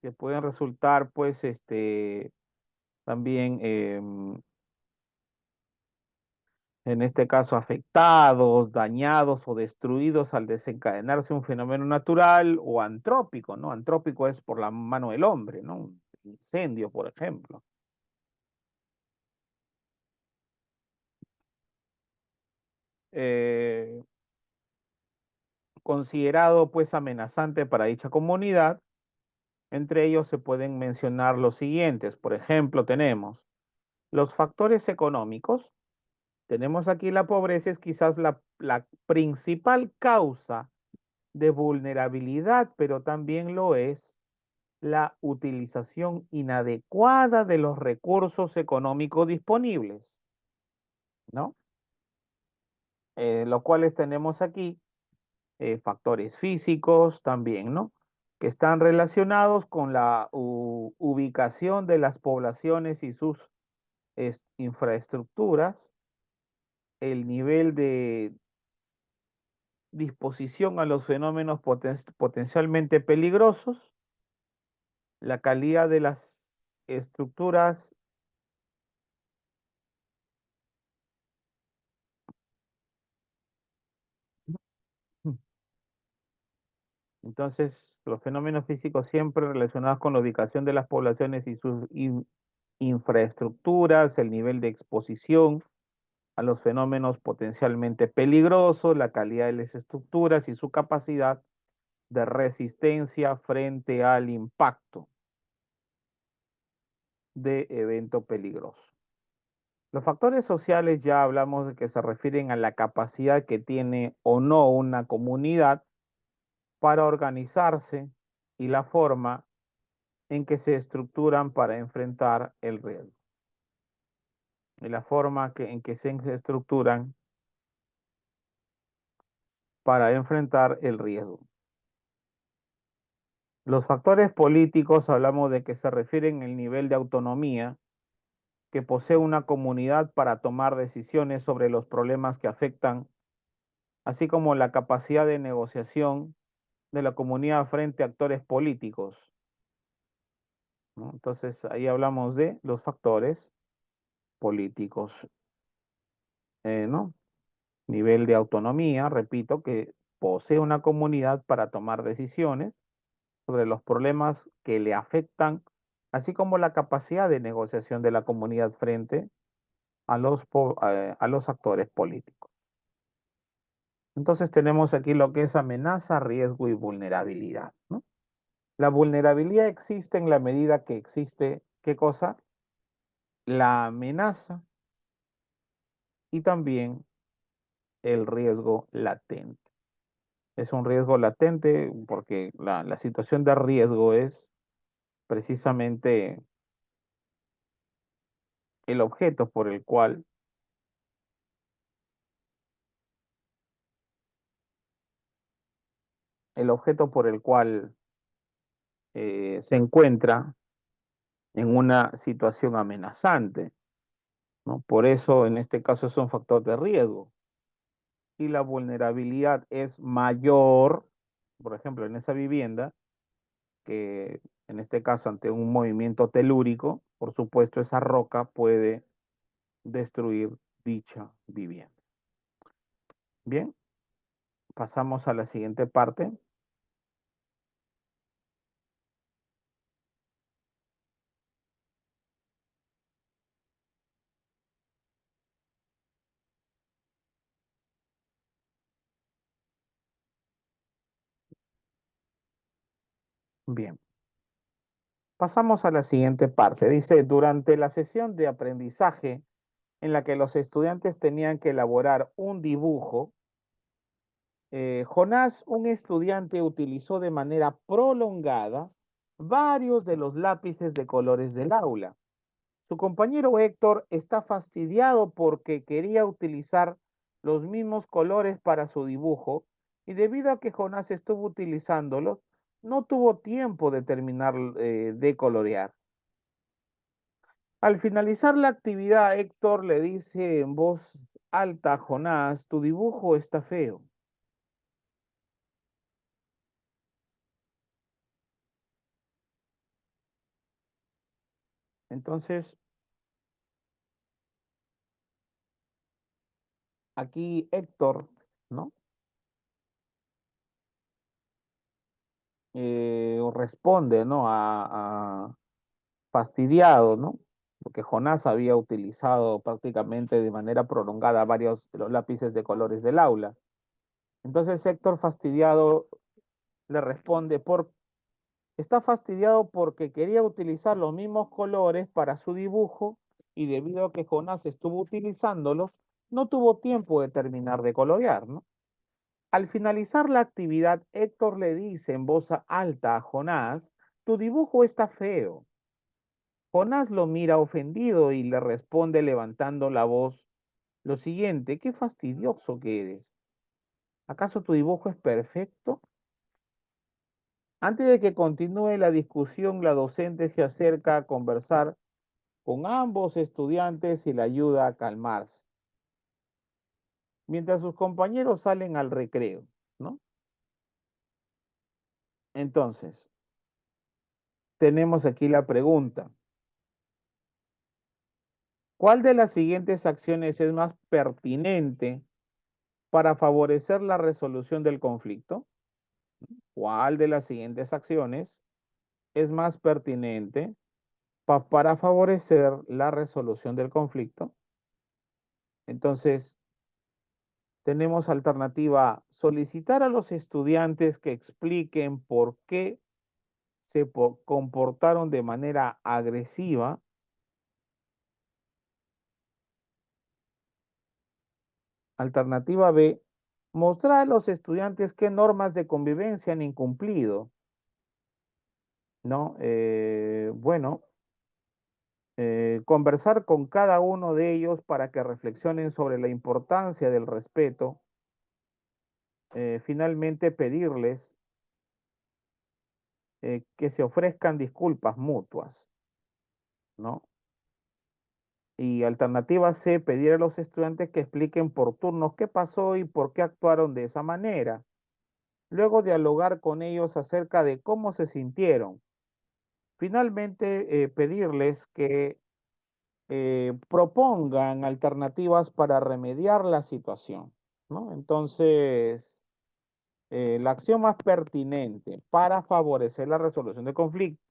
que pueden resultar pues también en este caso afectados, dañados o destruidos al desencadenarse un fenómeno natural o antrópico, ¿no? Antrópico es por la mano del hombre, ¿no? Un incendio, por ejemplo. Eh, Considerado pues amenazante para dicha comunidad. Entre ellos se pueden mencionar los siguientes. Por ejemplo, tenemos los factores económicos. Tenemos aquí la pobreza, es quizás la principal causa de vulnerabilidad, pero también lo es la utilización inadecuada de los recursos económicos disponibles, ¿no? Los cuales tenemos aquí factores físicos también, ¿no? Que están relacionados con la ubicación de las poblaciones y sus infraestructuras, el nivel de disposición a los fenómenos potencialmente peligrosos, la calidad de las estructuras. Entonces, los fenómenos físicos siempre relacionados con la ubicación de las poblaciones y sus infraestructuras, el nivel de exposición a los fenómenos potencialmente peligrosos, la calidad de las estructuras y su capacidad de resistencia frente al impacto de evento peligroso. Los factores sociales ya hablamos de que se refieren a la capacidad que tiene o no una comunidad para organizarse y la forma en que se estructuran para enfrentar el riesgo. Y la forma en que se estructuran para enfrentar el riesgo. Los factores políticos hablamos de que se refieren al nivel de autonomía que posee una comunidad para tomar decisiones sobre los problemas que afectan, así como la capacidad de negociación de la comunidad frente a actores políticos, ¿no? Entonces ahí hablamos de los factores políticos, ¿no? Nivel de autonomía, repito, que posee una comunidad para tomar decisiones sobre los problemas que le afectan, así como la capacidad de negociación de la comunidad frente a los actores políticos. Entonces tenemos aquí lo que es amenaza, riesgo y vulnerabilidad, ¿no? La vulnerabilidad existe en la medida que existe, ¿qué cosa? La amenaza y también el riesgo latente. Es un riesgo latente porque la situación de riesgo es precisamente el objeto por el cual, el objeto por el cual se encuentra en una situación amenazante, ¿no? Por eso en este caso es un factor de riesgo. Y la vulnerabilidad es mayor, por ejemplo, en esa vivienda, que en este caso ante un movimiento telúrico, por supuesto esa roca puede destruir dicha vivienda. Bien, pasamos a la siguiente parte. Bien, pasamos a la siguiente parte. Dice, durante la sesión de aprendizaje en la que los estudiantes tenían que elaborar un dibujo, Jonás, un estudiante, utilizó de manera prolongada varios de los lápices de colores del aula. Su compañero Héctor está fastidiado porque quería utilizar los mismos colores para su dibujo y debido a que Jonás estuvo utilizándolos, no tuvo tiempo de terminar de colorear. Al finalizar la actividad, Héctor le dice en voz alta a Jonás, tu dibujo está feo. Entonces, aquí Héctor, ¿no? Responde, ¿no? Fastidiado, ¿no? Porque Jonás había utilizado prácticamente de manera prolongada varios de los lápices de colores del aula. Entonces Héctor fastidiado le responde, está fastidiado porque quería utilizar los mismos colores para su dibujo y debido a que Jonás estuvo utilizándolos, no tuvo tiempo de terminar de colorear, ¿no? Al finalizar la actividad, Héctor le dice en voz alta a Jonás, tu dibujo está feo. Jonás lo mira ofendido y le responde levantando la voz lo siguiente, qué fastidioso que eres. ¿Acaso tu dibujo es perfecto? Antes de que continúe la discusión, la docente se acerca a conversar con ambos estudiantes y le ayuda a calmarse, mientras sus compañeros salen al recreo, ¿no? Entonces, tenemos aquí la pregunta. ¿Cuál de las siguientes acciones es más pertinente para favorecer la resolución del conflicto? ¿Cuál de las siguientes acciones es más pertinente para favorecer la resolución del conflicto? Entonces, tenemos alternativa, solicitar a los estudiantes que expliquen por qué se comportaron de manera agresiva. Alternativa B, mostrar a los estudiantes qué normas de convivencia han incumplido, ¿no? Bueno, conversar con cada uno de ellos para que reflexionen sobre la importancia del respeto. Finalmente, pedirles que se ofrezcan disculpas mutuas, ¿no? Y alternativa C, pedir a los estudiantes que expliquen por turnos qué pasó y por qué actuaron de esa manera. Luego dialogar con ellos acerca de cómo se sintieron. Finalmente, pedirles que propongan alternativas para remediar la situación, ¿no? Entonces, la acción más pertinente para favorecer la resolución de conflictos.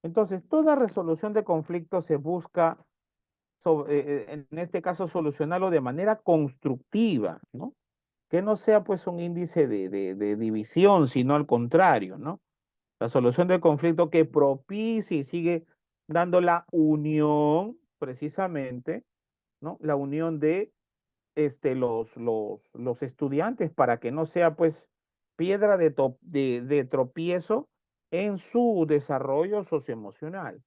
Entonces, toda resolución de conflictos se busca, en este caso, solucionarlo de manera constructiva, ¿no? Que no sea pues un índice de división, sino al contrario, ¿no? La solución del conflicto que propicie y sigue dando la unión, precisamente, ¿no? La unión de los estudiantes para que no sea pues piedra de tropiezo en su desarrollo socioemocional.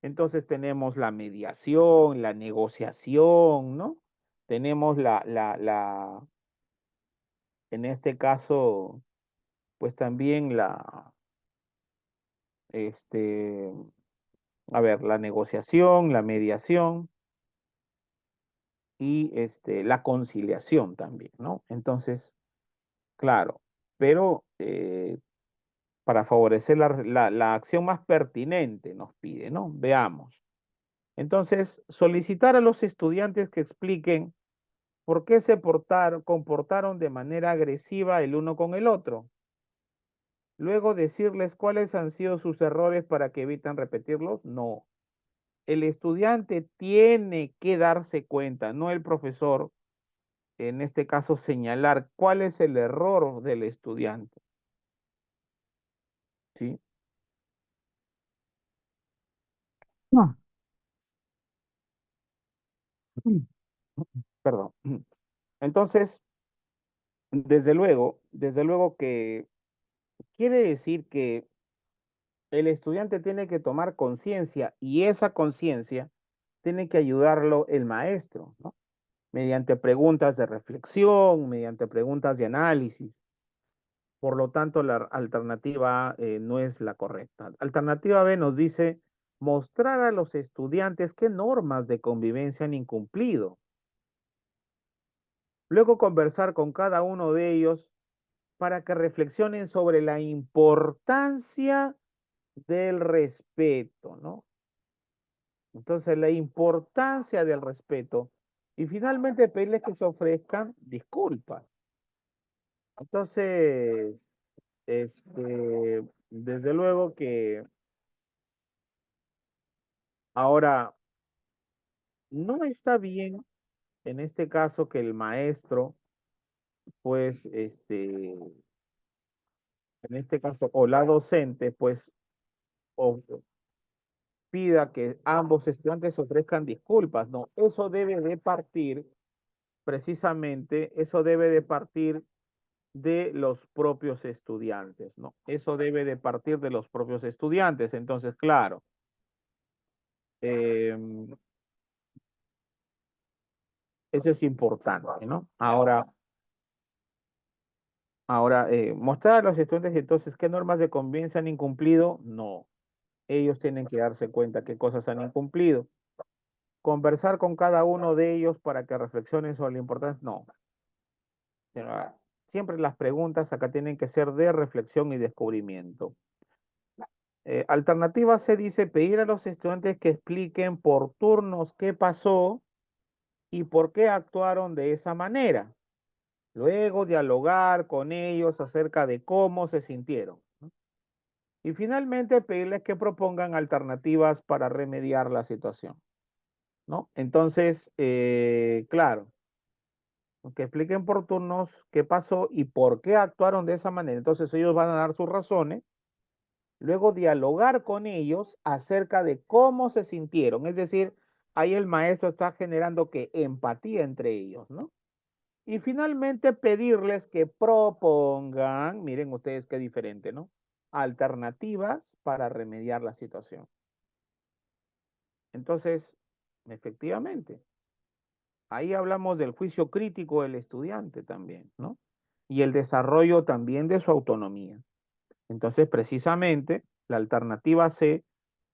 Entonces tenemos la mediación, la negociación, ¿no? Tenemos en este caso, pues también este, a ver, la negociación, la mediación y la conciliación también, ¿no? Entonces, claro, pero para favorecer la acción más pertinente, nos pide, ¿no? Veamos. Entonces, solicitar a los estudiantes que expliquen por qué se comportaron de manera agresiva el uno con el otro. Luego decirles cuáles han sido sus errores para que eviten repetirlos. No. El estudiante tiene que darse cuenta, no el profesor, en este caso señalar cuál es el error del estudiante. ¿Sí? No. Perdón. Entonces, desde luego que quiere decir que el estudiante tiene que tomar conciencia y esa conciencia tiene que ayudarlo el maestro, ¿no? Mediante preguntas de reflexión, mediante preguntas de análisis. Por lo tanto, la alternativa A no es la correcta. Alternativa B nos dice mostrar a los estudiantes qué normas de convivencia han incumplido. Luego conversar con cada uno de ellos para que reflexionen sobre la importancia del respeto, ¿no? Entonces, la importancia del respeto y finalmente pedirles que se ofrezcan disculpas. Entonces, desde luego que ahora no está bien en este caso que el maestro, pues, en este caso, o la docente, pues, o pida que ambos estudiantes ofrezcan disculpas, no, eso debe de partir, precisamente, eso debe de partir de los propios estudiantes, ¿no? Eso debe de partir de los propios estudiantes. Entonces, claro, eh, eso es importante, ¿no? Ahora, mostrar a los estudiantes entonces qué normas de convivencia han incumplido, no. Ellos tienen que darse cuenta qué cosas han incumplido. Conversar con cada uno de ellos para que reflexionen sobre la importancia, no. Siempre las preguntas acá tienen que ser de reflexión y descubrimiento. Alternativa C dice pedir a los estudiantes que expliquen por turnos qué pasó y por qué actuaron de esa manera. Luego dialogar con ellos acerca de cómo se sintieron, ¿no? Y finalmente pedirles que propongan alternativas para remediar la situación, ¿no? Entonces, claro, que expliquen por turnos qué pasó y por qué actuaron de esa manera. Entonces ellos van a dar sus razones, luego dialogar con ellos acerca de cómo se sintieron. Es decir, ahí el maestro está generando que empatía entre ellos, ¿no? Y finalmente pedirles que propongan, miren ustedes qué diferente, ¿no? Alternativas para remediar la situación. Entonces, efectivamente, ahí hablamos del juicio crítico del estudiante también, ¿no? Y el desarrollo también de su autonomía. Entonces, precisamente, la alternativa C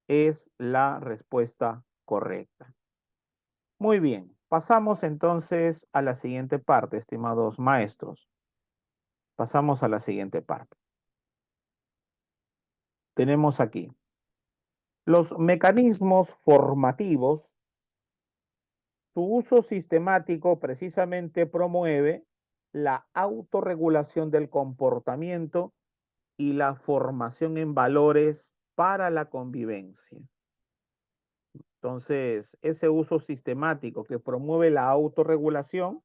es la respuesta correcta. Muy bien, pasamos entonces a la siguiente parte, estimados maestros. Pasamos a la siguiente parte. Tenemos aquí los mecanismos formativos. Su uso sistemático precisamente promueve la autorregulación del comportamiento y la formación en valores para la convivencia. Entonces, ese uso sistemático que promueve la autorregulación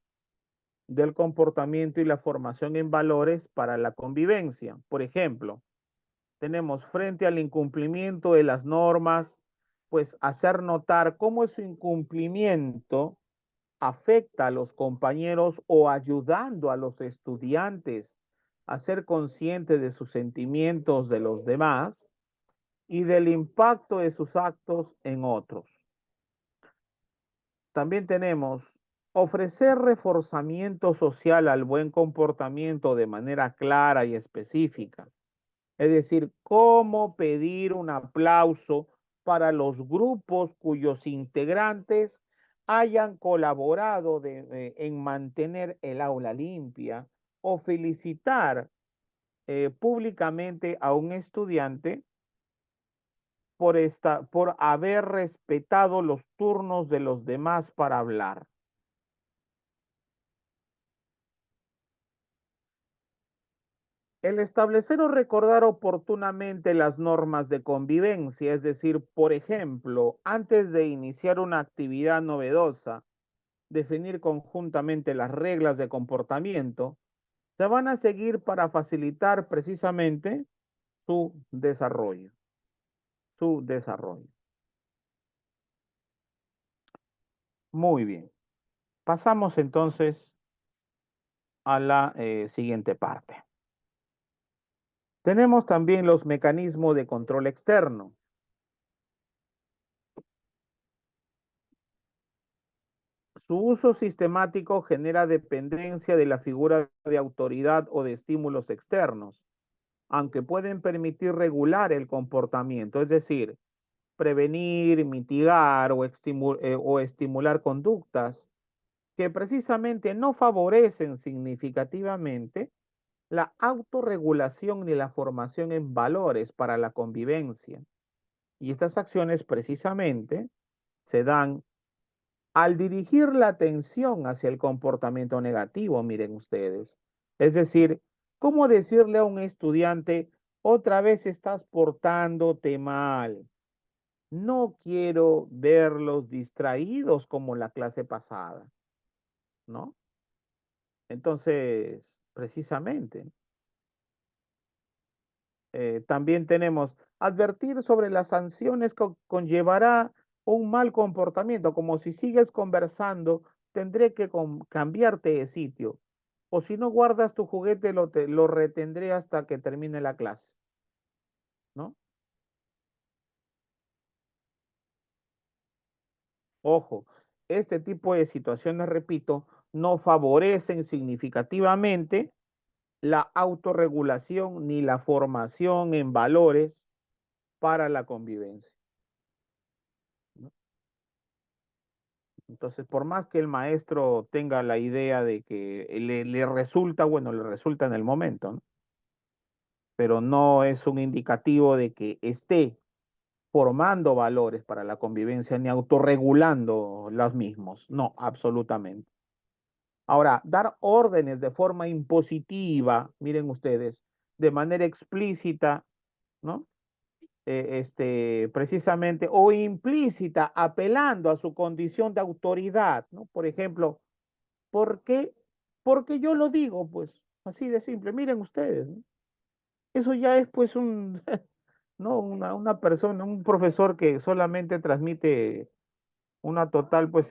del comportamiento y la formación en valores para la convivencia. Por ejemplo, tenemos frente al incumplimiento de las normas, pues hacer notar cómo ese incumplimiento afecta a los compañeros o ayudando a los estudiantes a ser conscientes de sus sentimientos de los demás y del impacto de sus actos en otros. También tenemos ofrecer reforzamiento social al buen comportamiento de manera clara y específica. Es decir, cómo pedir un aplauso para los grupos cuyos integrantes hayan colaborado en mantener el aula limpia o felicitar públicamente a un estudiante por haber respetado los turnos de los demás para hablar. El establecer o recordar oportunamente las normas de convivencia, es decir, por ejemplo, antes de iniciar una actividad novedosa, definir conjuntamente las reglas de comportamiento, se van a seguir para facilitar precisamente su desarrollo, su desarrollo. Muy bien. Pasamos entonces a la siguiente parte. Tenemos también los mecanismos de control externo. Su uso sistemático genera dependencia de la figura de autoridad o de estímulos externos, aunque pueden permitir regular el comportamiento, es decir, prevenir, mitigar o estimular conductas que precisamente no favorecen significativamente la autorregulación ni la formación en valores para la convivencia. Y estas acciones precisamente se dan al dirigir la atención hacia el comportamiento negativo, miren ustedes. Es decir, ¿cómo decirle a un estudiante, otra vez estás portándote mal? No quiero verlos distraídos como la clase pasada, ¿no? Entonces, precisamente, también tenemos advertir sobre las sanciones que conllevará un mal comportamiento, como si sigues conversando, tendré que cambiarte de sitio. O si no guardas tu juguete, lo retendré hasta que termine la clase, ¿no? Ojo, este tipo de situaciones, repito, no favorecen significativamente la autorregulación ni la formación en valores para la convivencia, ¿no? Entonces, por más que el maestro tenga la idea de que le resulta, bueno, le resulta en el momento, ¿no? Pero no es un indicativo de que esté formando valores para la convivencia ni autorregulando los mismos. No, absolutamente. Ahora, dar órdenes de forma impositiva, miren ustedes, de manera explícita, ¿no? Precisamente, o implícita, apelando a su condición de autoridad, ¿no? Por ejemplo, ¿por qué? Porque yo lo digo, pues, así de simple. Miren ustedes, ¿no? Eso ya es, pues, ¿no? Una persona, un profesor que solamente transmite una total, pues,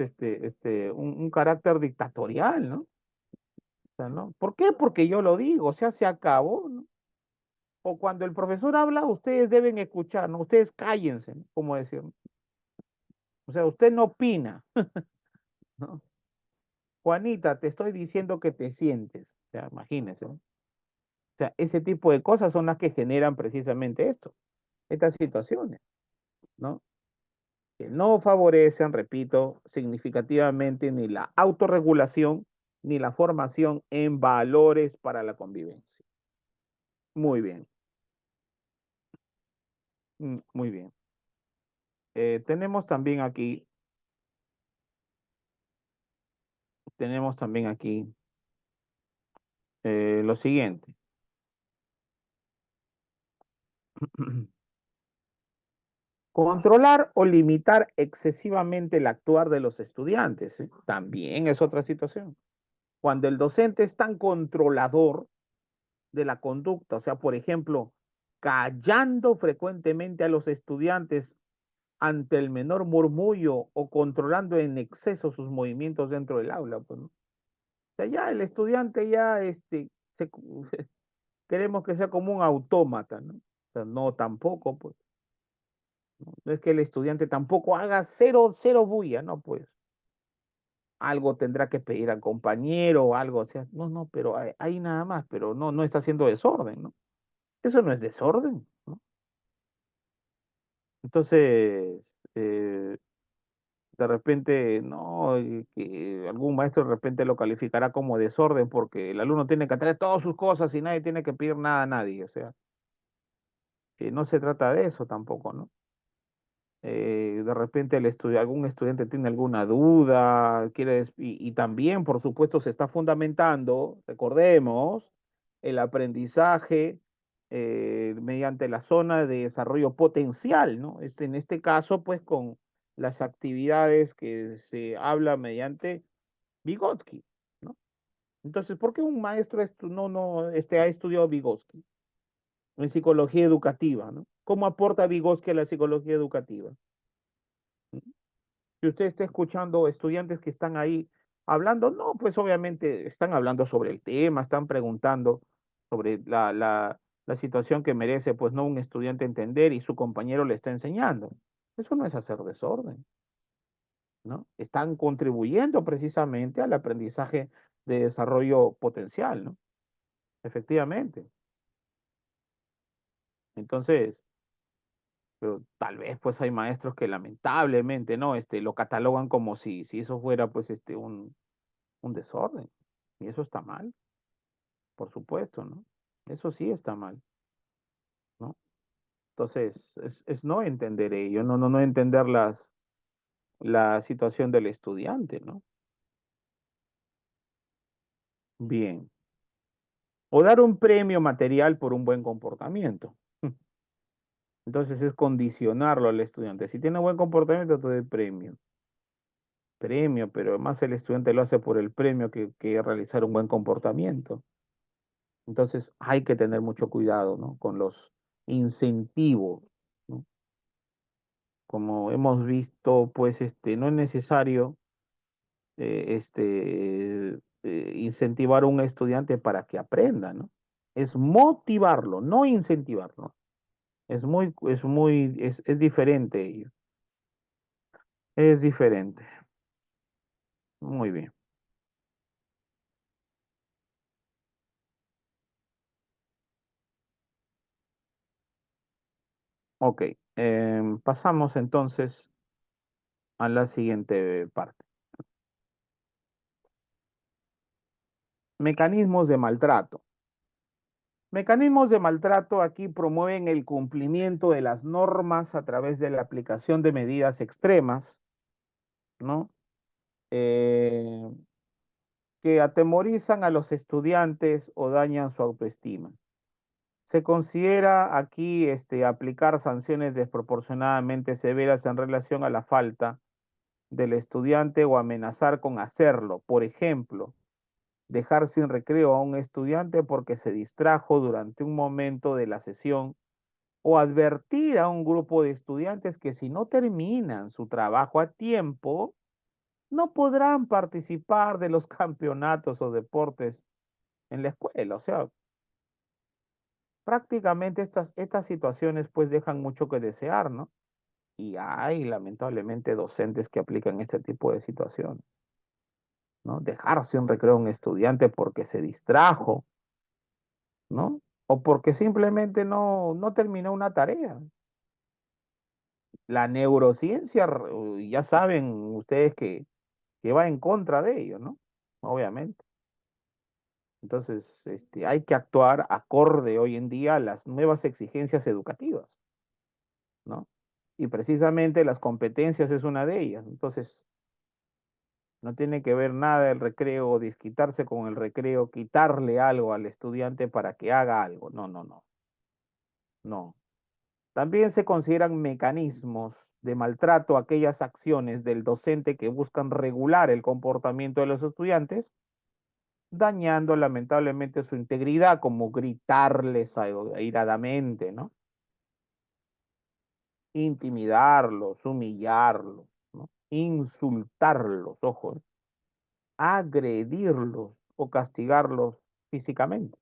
un carácter dictatorial, ¿no? O sea, ¿no? ¿Por qué? Porque yo lo digo, o sea, se acabó, ¿no? O cuando el profesor habla, ustedes deben escuchar, ¿no? Ustedes cállense, ¿no? Como decir, ¿no? O sea, usted no opina, ¿no? Juanita, te estoy diciendo que te sientes. O sea, imagínense, ¿no? O sea, ese tipo de cosas son las que generan precisamente esto, estas situaciones, ¿no? Que no favorecen, repito, significativamente ni la autorregulación ni la formación en valores para la convivencia. Muy bien, muy bien. Tenemos también aquí, tenemos también aquí lo siguiente. Controlar o limitar excesivamente el actuar de los estudiantes, ¿eh? También es otra situación. Cuando el docente es tan controlador de la conducta, o sea, por ejemplo, callando frecuentemente a los estudiantes ante el menor murmullo o controlando en exceso sus movimientos dentro del aula, pues, ¿no? O sea, ya el estudiante ya, se, queremos que sea como un autómata, ¿no? O sea, no tampoco, pues, ¿no? No es que el estudiante tampoco haga cero, cero bulla, no, pues, algo tendrá que pedir al compañero o algo, o sea, no, no, pero ahí nada más, pero no, no está haciendo desorden, ¿no? Eso no es desorden, ¿no? Entonces, eh, De repente, no, que algún maestro de repente lo calificará como desorden porque el alumno tiene que traer todas sus cosas y nadie tiene que pedir nada a nadie. O sea, que no se trata de eso tampoco, ¿no? De repente algún estudiante tiene alguna duda, y también, por supuesto, se está fundamentando, recordemos, el aprendizaje mediante la zona de desarrollo potencial, ¿no? En este caso, pues, con las actividades que se habla mediante Vygotsky, ¿no? Entonces, ¿por qué un maestro ha estudiado Vygotsky en psicología educativa, ¿no? ¿Cómo aporta Vygotsky a la psicología educativa? Si usted está escuchando estudiantes que están ahí hablando, no, pues obviamente están hablando sobre el tema, están preguntando sobre la situación que merece, pues no un estudiante entender y su compañero le está enseñando. Eso no es hacer desorden, ¿no? Están contribuyendo precisamente al aprendizaje de desarrollo potencial, ¿no? Efectivamente. Entonces, pero tal vez pues hay maestros que lamentablemente, ¿no? Lo catalogan como si eso fuera pues un desorden. Y eso está mal, por supuesto, ¿no? Eso sí está mal, ¿no? Entonces, es no entender ello, no entender la situación del estudiante, ¿no? Bien. O dar un premio material por un buen comportamiento. Entonces es condicionarlo al estudiante. Si tiene buen comportamiento, te doy premio. Premio, pero además el estudiante lo hace por el premio que realizar un buen comportamiento. Entonces hay que tener mucho cuidado, ¿no? Con los incentivos, ¿no? Como hemos visto, pues no es necesario incentivar a un estudiante para que aprenda, ¿no? Es motivarlo, no incentivarlo. Es diferente ello. Es diferente. Muy bien. Ok. Pasamos entonces a la siguiente parte. Mecanismos de maltrato. Mecanismos de maltrato aquí promueven el cumplimiento de las normas a través de la aplicación de medidas extremas, ¿no? Eh, que atemorizan a los estudiantes o dañan su autoestima. Se considera aquí aplicar sanciones desproporcionadamente severas en relación a la falta del estudiante o amenazar con hacerlo. Por ejemplo, dejar sin recreo a un estudiante porque se distrajo durante un momento de la sesión o advertir a un grupo de estudiantes que si no terminan su trabajo a tiempo, no podrán participar de los campeonatos o deportes en la escuela. O sea, prácticamente estas situaciones pues dejan mucho que desear, ¿no? Y hay lamentablemente docentes que aplican este tipo de situaciones, ¿no? Dejarse un recreo a un estudiante porque se distrajo, ¿no? O porque simplemente no terminó una tarea. La neurociencia, ya saben ustedes que va en contra de ello, ¿no? Obviamente. Entonces, hay que actuar acorde hoy en día a las nuevas exigencias educativas, ¿no? Y precisamente las competencias es una de ellas. Entonces, no tiene que ver nada el recreo o desquitarse con el recreo, quitarle algo al estudiante para que haga algo. No. También se consideran mecanismos de maltrato aquellas acciones del docente que buscan regular el comportamiento de los estudiantes, dañando lamentablemente su integridad, como gritarles airadamente, ¿no? Intimidarlos, humillarlos, ¿no? Insultarlos, ojo, agredirlos o castigarlos físicamente.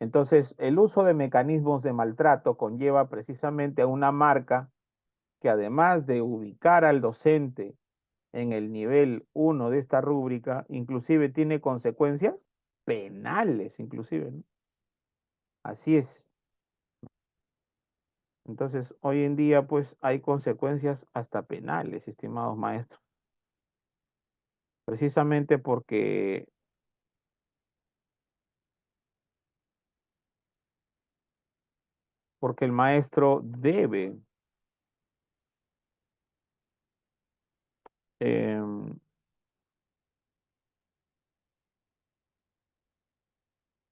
Entonces, el uso de mecanismos de maltrato conlleva precisamente a una marca que además de ubicar al docente en el nivel uno de esta rúbrica, inclusive tiene consecuencias penales, inclusive, ¿no? Así es. Entonces, hoy en día, pues, hay consecuencias hasta penales, estimados maestros, precisamente porque el maestro em,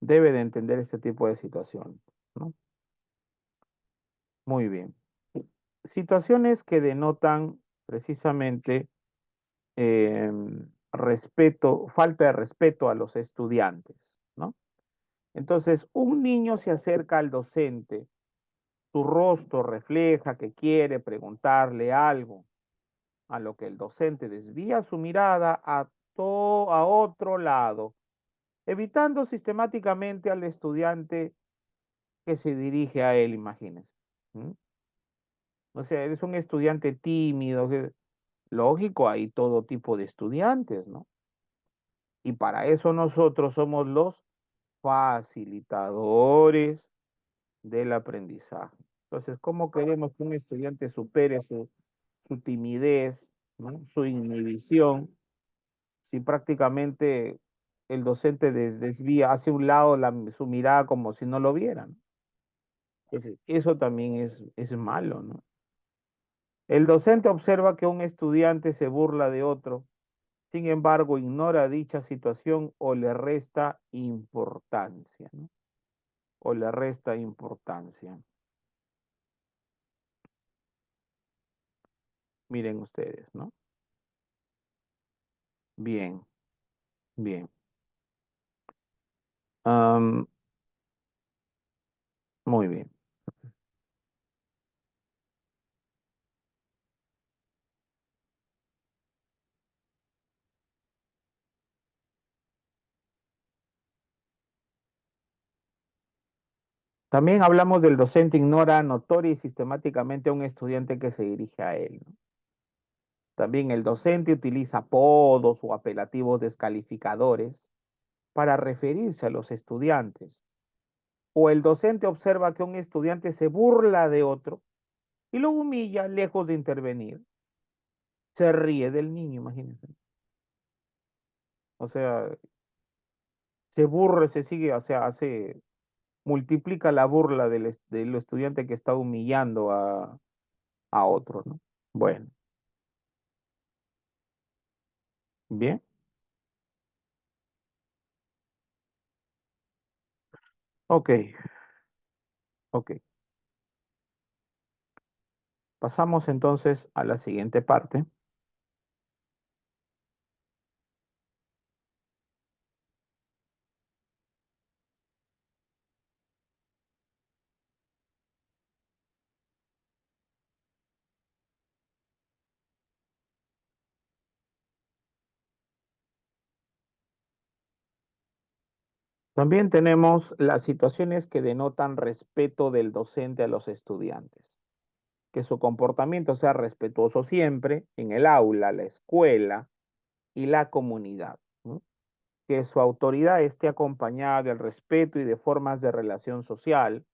debe de entender este tipo de situación, ¿no? Muy bien. Situaciones que denotan precisamente respeto, falta de respeto a los estudiantes, ¿no? Entonces, un niño se acerca al docente, su rostro refleja que quiere preguntarle algo, a lo que el docente desvía su mirada a otro lado, evitando sistemáticamente al estudiante que se dirige a él, imagínense. ¿Mm? O sea, eres un estudiante tímido, lógico, hay todo tipo de estudiantes, ¿no? Y para eso nosotros somos los facilitadores del aprendizaje. Entonces, ¿cómo queremos que un estudiante supere su timidez, ¿no? Su inhibición, si prácticamente el docente desvía hacia un lado su mirada como si no lo vieran? Entonces, eso también es malo, ¿no? El docente observa que un estudiante se burla de otro, sin embargo, ignora dicha situación o le resta importancia, ¿no? O le resta importancia. Miren ustedes, ¿no? Bien, bien. Am, muy bien. También hablamos del docente ignora notoria y sistemáticamente a un estudiante que se dirige a él, ¿no? También el docente utiliza apodos o apelativos descalificadores para referirse a los estudiantes. O el docente observa que un estudiante se burla de otro y lo humilla lejos de intervenir. Se ríe del niño, imagínense. O sea, se burla, se sigue, o sea, multiplica la burla del estudiante que está humillando a otro, ¿no? Bueno, bien, ok, ok. Pasamos entonces a la siguiente parte. También tenemos las situaciones que denotan respeto del docente a los estudiantes. Que su comportamiento sea respetuoso siempre en el aula, la escuela y la comunidad, ¿no? Que su autoridad esté acompañada del respeto y de formas de relación social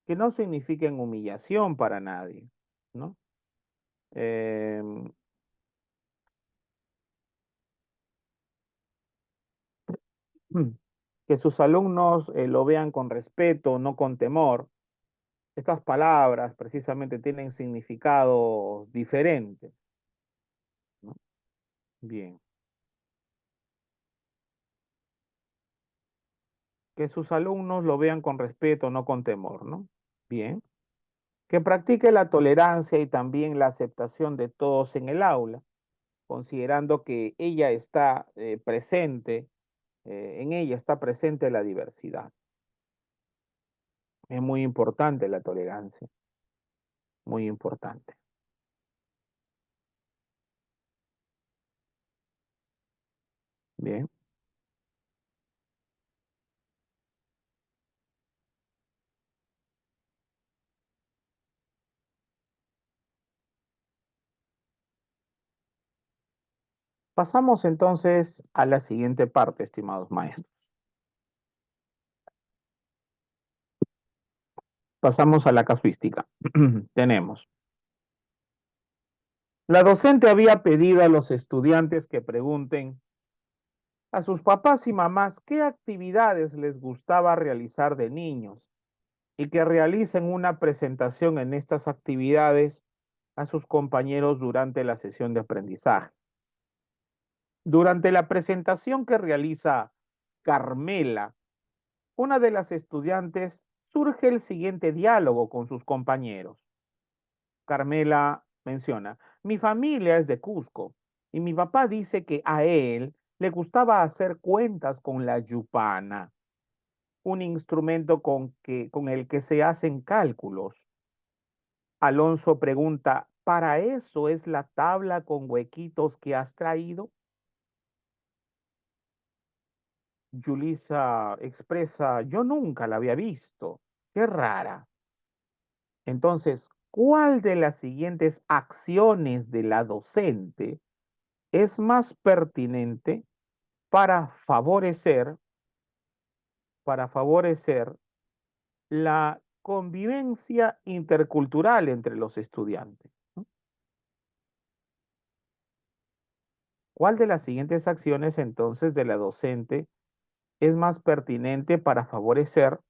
que no signifiquen humillación para nadie, ¿no? Eh, que sus alumnos lo vean con respeto, no con temor. Estas palabras precisamente tienen significados diferentes, ¿no? Bien. Que sus alumnos lo vean con respeto, no con temor, ¿no? Bien. Que practique la tolerancia y también la aceptación de todos en el aula, considerando que ella está presente, en ella está presente la diversidad. Es muy importante la tolerancia, muy importante. Bien. Pasamos entonces a la siguiente parte, estimados maestros. Pasamos a la casuística. Tenemos. La docente había pedido a los estudiantes que pregunten a sus papás y mamás qué actividades les gustaba realizar de niños y que realicen una presentación en estas actividades a sus compañeros durante la sesión de aprendizaje. Durante la presentación que realiza Carmela, una de las estudiantes, surge el siguiente diálogo con sus compañeros. Carmela menciona, mi familia es de Cusco y mi papá dice que a él le gustaba hacer cuentas con la yupana, un instrumento con el que se hacen cálculos. Alonso pregunta, ¿para eso es la tabla con huequitos que has traído? Yulisa expresa, yo nunca la había visto. Qué rara. Entonces, ¿cuál de las siguientes acciones de la docente es más pertinente para favorecer la convivencia intercultural entre los estudiantes? ¿Cuál de las siguientes acciones entonces de la docente es más pertinente para favorecer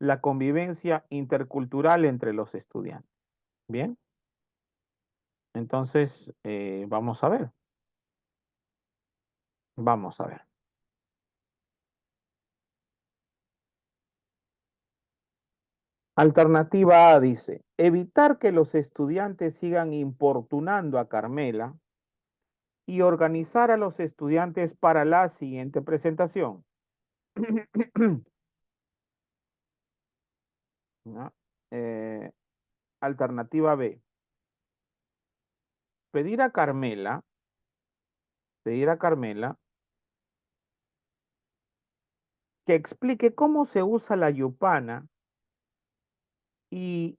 la convivencia intercultural entre los estudiantes? Bien, entonces vamos a ver. Alternativa A dice, evitar que los estudiantes sigan importunando a Carmela y organizar a los estudiantes para la siguiente presentación. ¿No? Eh, Alternativa B, pedir a Carmela, pedir a Carmela que explique cómo se usa la yupana y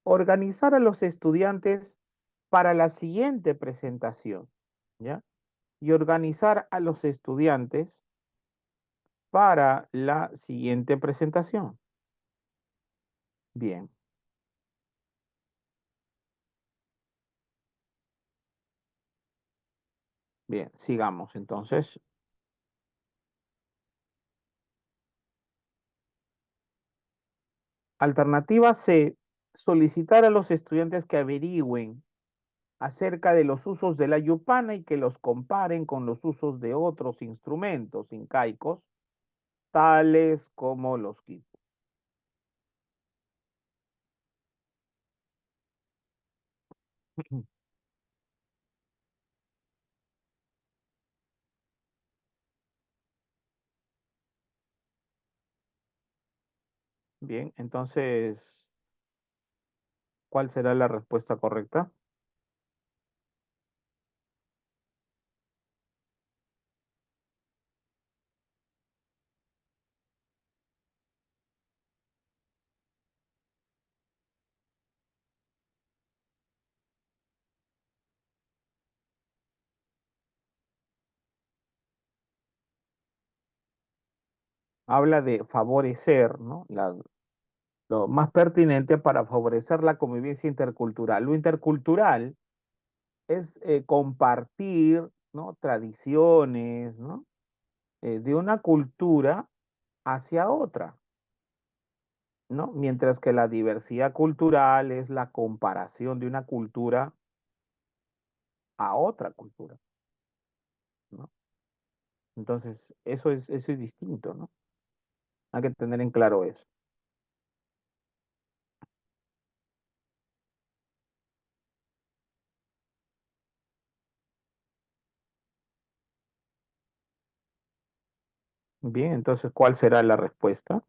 organizar a los estudiantes para la siguiente presentación, ¿ya? Y organizar a los estudiantes para la siguiente presentación. Bien, bien, sigamos entonces. Alternativa C, solicitar a los estudiantes que averigüen acerca de los usos de la yupana y que los comparen con los usos de otros instrumentos incaicos, tales como los quipos. Bien, entonces, ¿cuál será la respuesta correcta? Habla de favorecer, ¿no? Lo más pertinente para favorecer la convivencia intercultural. Lo intercultural es compartir, ¿no? Tradiciones, ¿no? De una cultura hacia otra, ¿no? Mientras que la diversidad cultural es la comparación de una cultura a otra cultura, ¿no? Entonces, eso es distinto, ¿no? Hay que tener en claro eso. Bien, entonces, ¿cuál será la respuesta?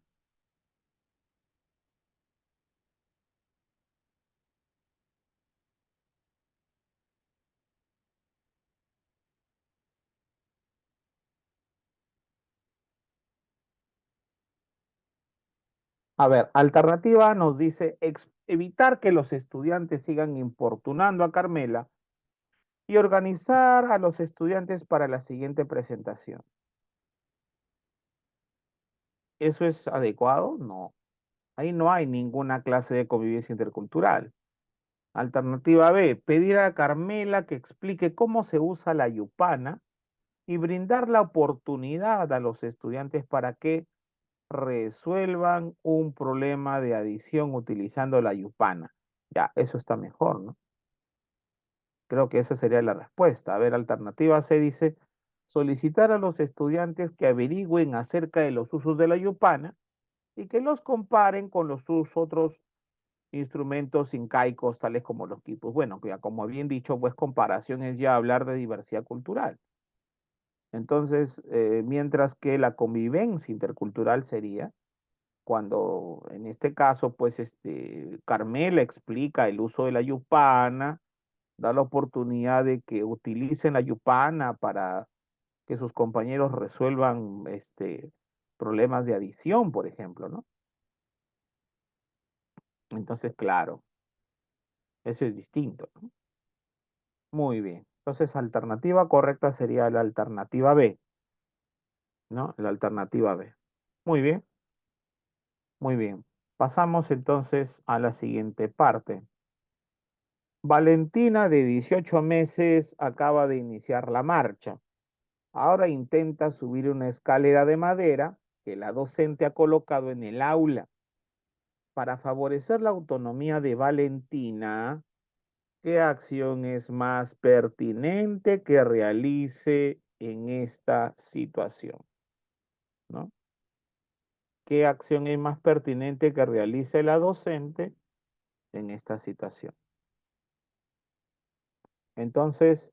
A ver, alternativa nos dice evitar que los estudiantes sigan importunando a Carmela y organizar a los estudiantes para la siguiente presentación. ¿Eso es adecuado? No. Ahí no hay ninguna clase de convivencia intercultural. Alternativa B, pedir a Carmela que explique cómo se usa la yupana y brindar la oportunidad a los estudiantes para que resuelvan un problema de adición utilizando la yupana. Ya, eso está mejor, ¿no? Creo que esa sería la respuesta. A ver, alternativa C dice, solicitar a los estudiantes que averigüen acerca de los usos de la yupana y que los comparen con los otros instrumentos incaicos, tales como los quipus. Bueno, que ya como bien dicho, pues comparación es ya hablar de diversidad cultural. Entonces, mientras que la convivencia intercultural sería cuando, en este caso, pues, Carmela explica el uso de la yupana, da la oportunidad de que utilicen la yupana para que sus compañeros resuelvan, problemas de adición, por ejemplo, ¿no? Entonces, claro, eso es distinto, ¿no? Muy bien. Entonces, alternativa correcta sería la alternativa B, ¿no? La alternativa B. Muy bien, muy bien. Pasamos entonces a la siguiente parte. Valentina, de 18 meses, acaba de iniciar la marcha. Ahora intenta subir una escalera de madera que la docente ha colocado en el aula. Para favorecer la autonomía de Valentina, ¿qué acción es más pertinente que realice en esta situación? ¿No? ¿Qué acción es más pertinente que realice la docente en esta situación? Entonces,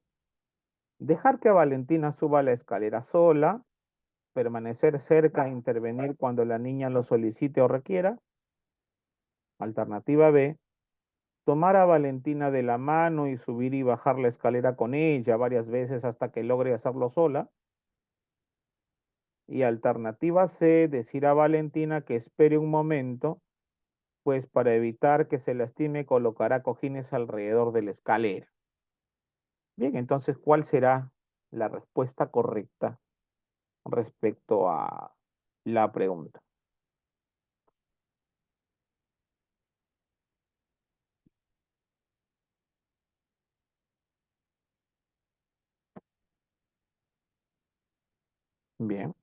dejar que Valentina suba la escalera sola, permanecer cerca e intervenir cuando la niña lo solicite o requiera. Alternativa B, tomar a Valentina de la mano y subir y bajar la escalera con ella varias veces hasta que logre hacerlo sola. Y alternativa C, decir a Valentina que espere un momento, pues para evitar que se lastime colocará cojines alrededor de la escalera. Bien, entonces, ¿cuál será la respuesta correcta respecto a la pregunta? Bien,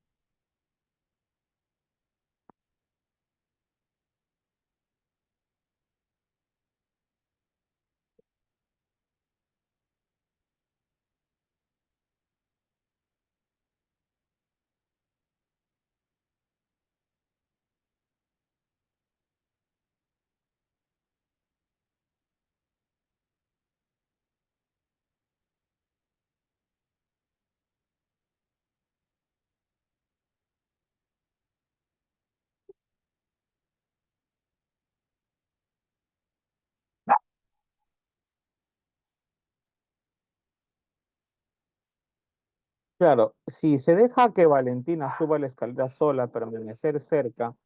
claro, si se deja que Valentina suba la escalera sola, permanecer cerca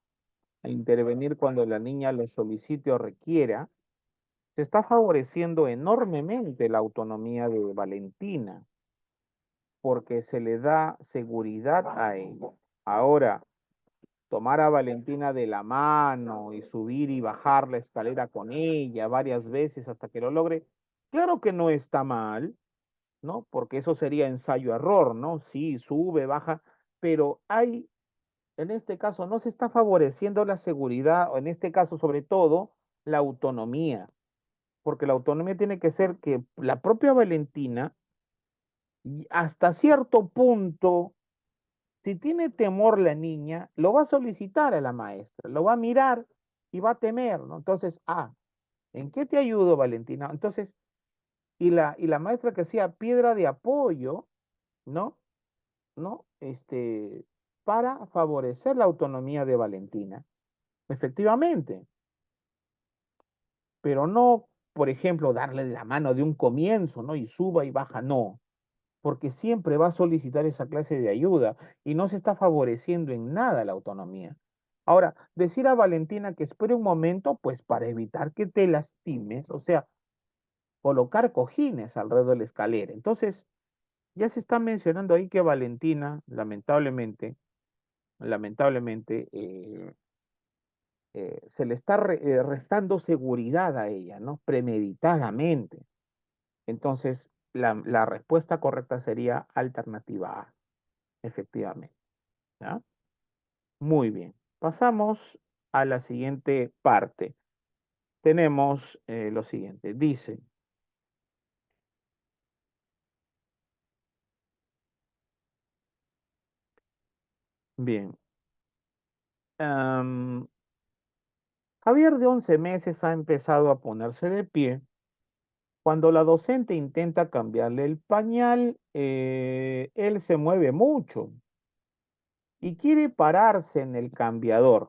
e intervenir cuando la niña lo solicite o requiera, se está favoreciendo enormemente la autonomía de Valentina, porque se le da seguridad a ella. Ahora, tomar a Valentina de la mano y subir y bajar la escalera con ella varias veces hasta que lo logre, claro que no está mal, ¿no? Porque eso sería ensayo-error, ¿no? Sí, sube, baja, pero hay, en este caso, no se está favoreciendo la seguridad, o en este caso, sobre todo, la autonomía, porque la autonomía tiene que ser que la propia Valentina, y hasta cierto punto, si tiene temor la niña, lo va a solicitar a la maestra, lo va a mirar y va a temer, ¿no? Entonces, ¿en qué te ayudo, Valentina? Entonces, y la maestra que sea piedra de apoyo, ¿no? ¿No? Para favorecer la autonomía de Valentina. Efectivamente, pero no, por ejemplo, darle la mano de un comienzo, ¿no? Y suba y baja, no, porque siempre va a solicitar esa clase de ayuda y no se está favoreciendo en nada la autonomía. Ahora, decir a Valentina que espere un momento, pues para evitar que te lastimes, o sea, colocar cojines alrededor de la escalera. Entonces, ya se está mencionando ahí que Valentina, lamentablemente, lamentablemente, se le está restando seguridad a ella, ¿no? Premeditadamente. Entonces, la respuesta correcta sería alternativa A, efectivamente. ¿Ya? Muy bien. Pasamos a la siguiente parte. Tenemos lo siguiente. Dice, bien, am, Javier de 11 meses ha empezado a ponerse de pie. Cuando la docente intenta cambiarle el pañal, él se mueve mucho y quiere pararse en el cambiador.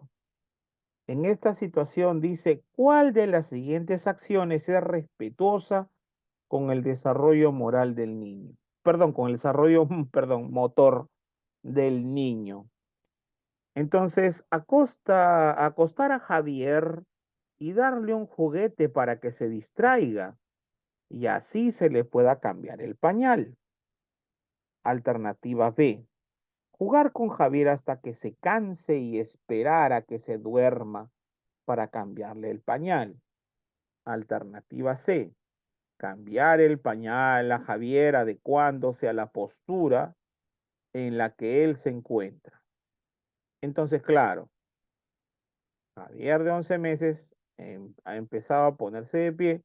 En esta situación dice, ¿cuál de las siguientes acciones es respetuosa con el desarrollo moral del niño? Perdón, con el desarrollo, perdón, motor del niño. Entonces, acostar a Javier y darle un juguete para que se distraiga y así se le pueda cambiar el pañal. Alternativa B, jugar con Javier hasta que se canse y esperar a que se duerma para cambiarle el pañal. Alternativa C, cambiar el pañal a Javier adecuándose a la postura en la que él se encuentra. Entonces, claro, Javier de 11 meses ha empezado a ponerse de pie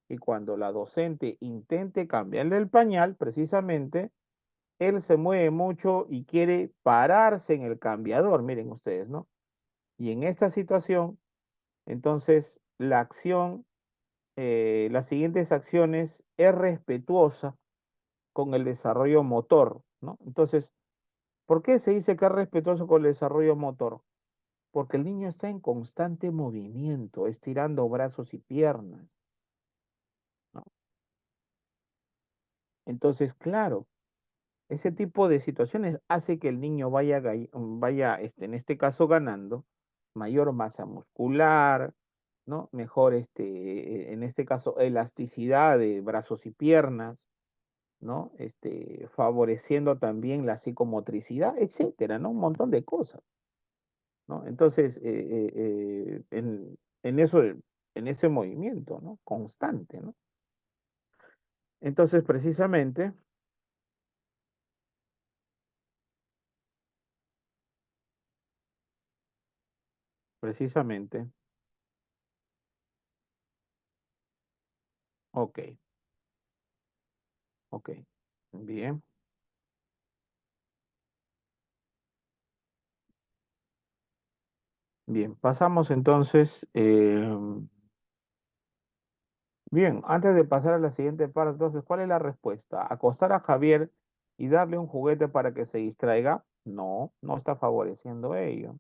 y cuando la docente intente cambiarle el pañal, precisamente, él se mueve mucho y quiere pararse en el cambiador, miren ustedes, ¿no? Y en esta situación, entonces, las siguientes acciones es respetuosa con el desarrollo motor, ¿no? Entonces, ¿por qué se dice que es respetuoso con el desarrollo motor? Porque el niño está en constante movimiento, estirando brazos y piernas, ¿no? Entonces, claro, ese tipo de situaciones hace que el niño vaya en este caso, ganando mayor masa muscular, ¿no? Mejor, en este caso, elasticidad de brazos y piernas, ¿no? Favoreciendo también la psicomotricidad, etcétera, ¿no? Un montón de cosas, ¿no? Entonces, en ese movimiento, ¿no? Constante, ¿no? Entonces, precisamente, ok, ok, bien, bien, pasamos entonces, bien, antes de pasar a la siguiente parte, entonces, ¿cuál es la respuesta? ¿Acostar a Javier y darle un juguete para que se distraiga? No, no está favoreciendo ello.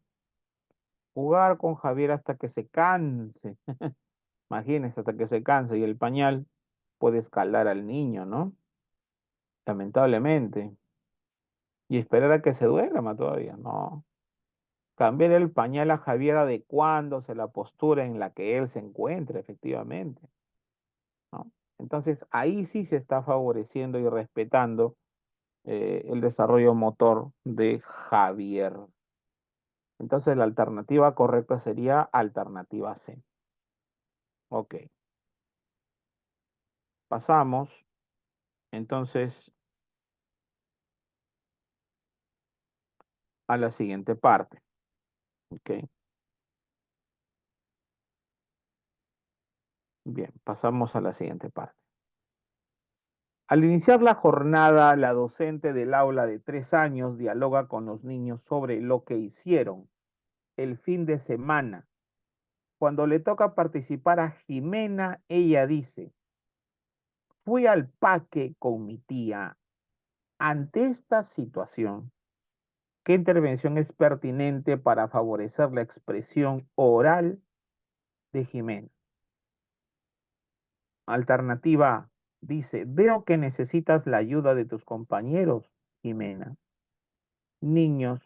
Jugar con Javier hasta que se canse. Imagínense, hasta que se canse y el pañal puede escalar al niño, ¿no? Lamentablemente. Y esperar a que se duerma todavía, no. Cambiar el pañal a Javier adecuándose la postura en la que él se encuentra, efectivamente, ¿no? Entonces, ahí sí se está favoreciendo y respetando el desarrollo motor de Javier. Entonces, la alternativa correcta sería alternativa C. Ok, pasamos entonces a la siguiente parte. Ok, bien, pasamos a la siguiente parte. Al iniciar la jornada, la docente del aula de 3 años dialoga con los niños sobre lo que hicieron el fin de semana. Cuando le toca participar a Jimena, ella dice, fui al parque con mi tía. Ante esta situación, ¿qué intervención es pertinente para favorecer la expresión oral de Jimena? Alternativa A, dice, veo que necesitas la ayuda de tus compañeros, Jimena. Niños,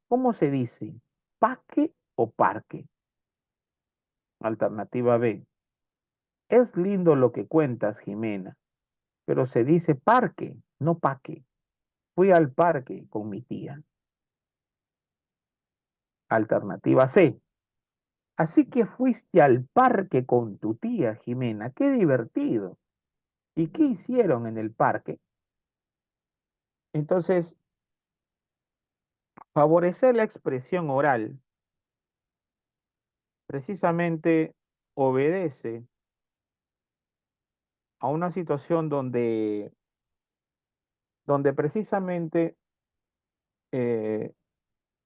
¿cómo se dice? ¿Paque o parque? Alternativa B, es lindo lo que cuentas, Jimena, pero se dice parque, no paque. Fui al parque con mi tía. Alternativa C. Así que fuiste al parque con tu tía Jimena. Qué divertido. ¿Y qué hicieron en el parque? Entonces, favorecer la expresión oral precisamente obedece a una situación donde precisamente eh,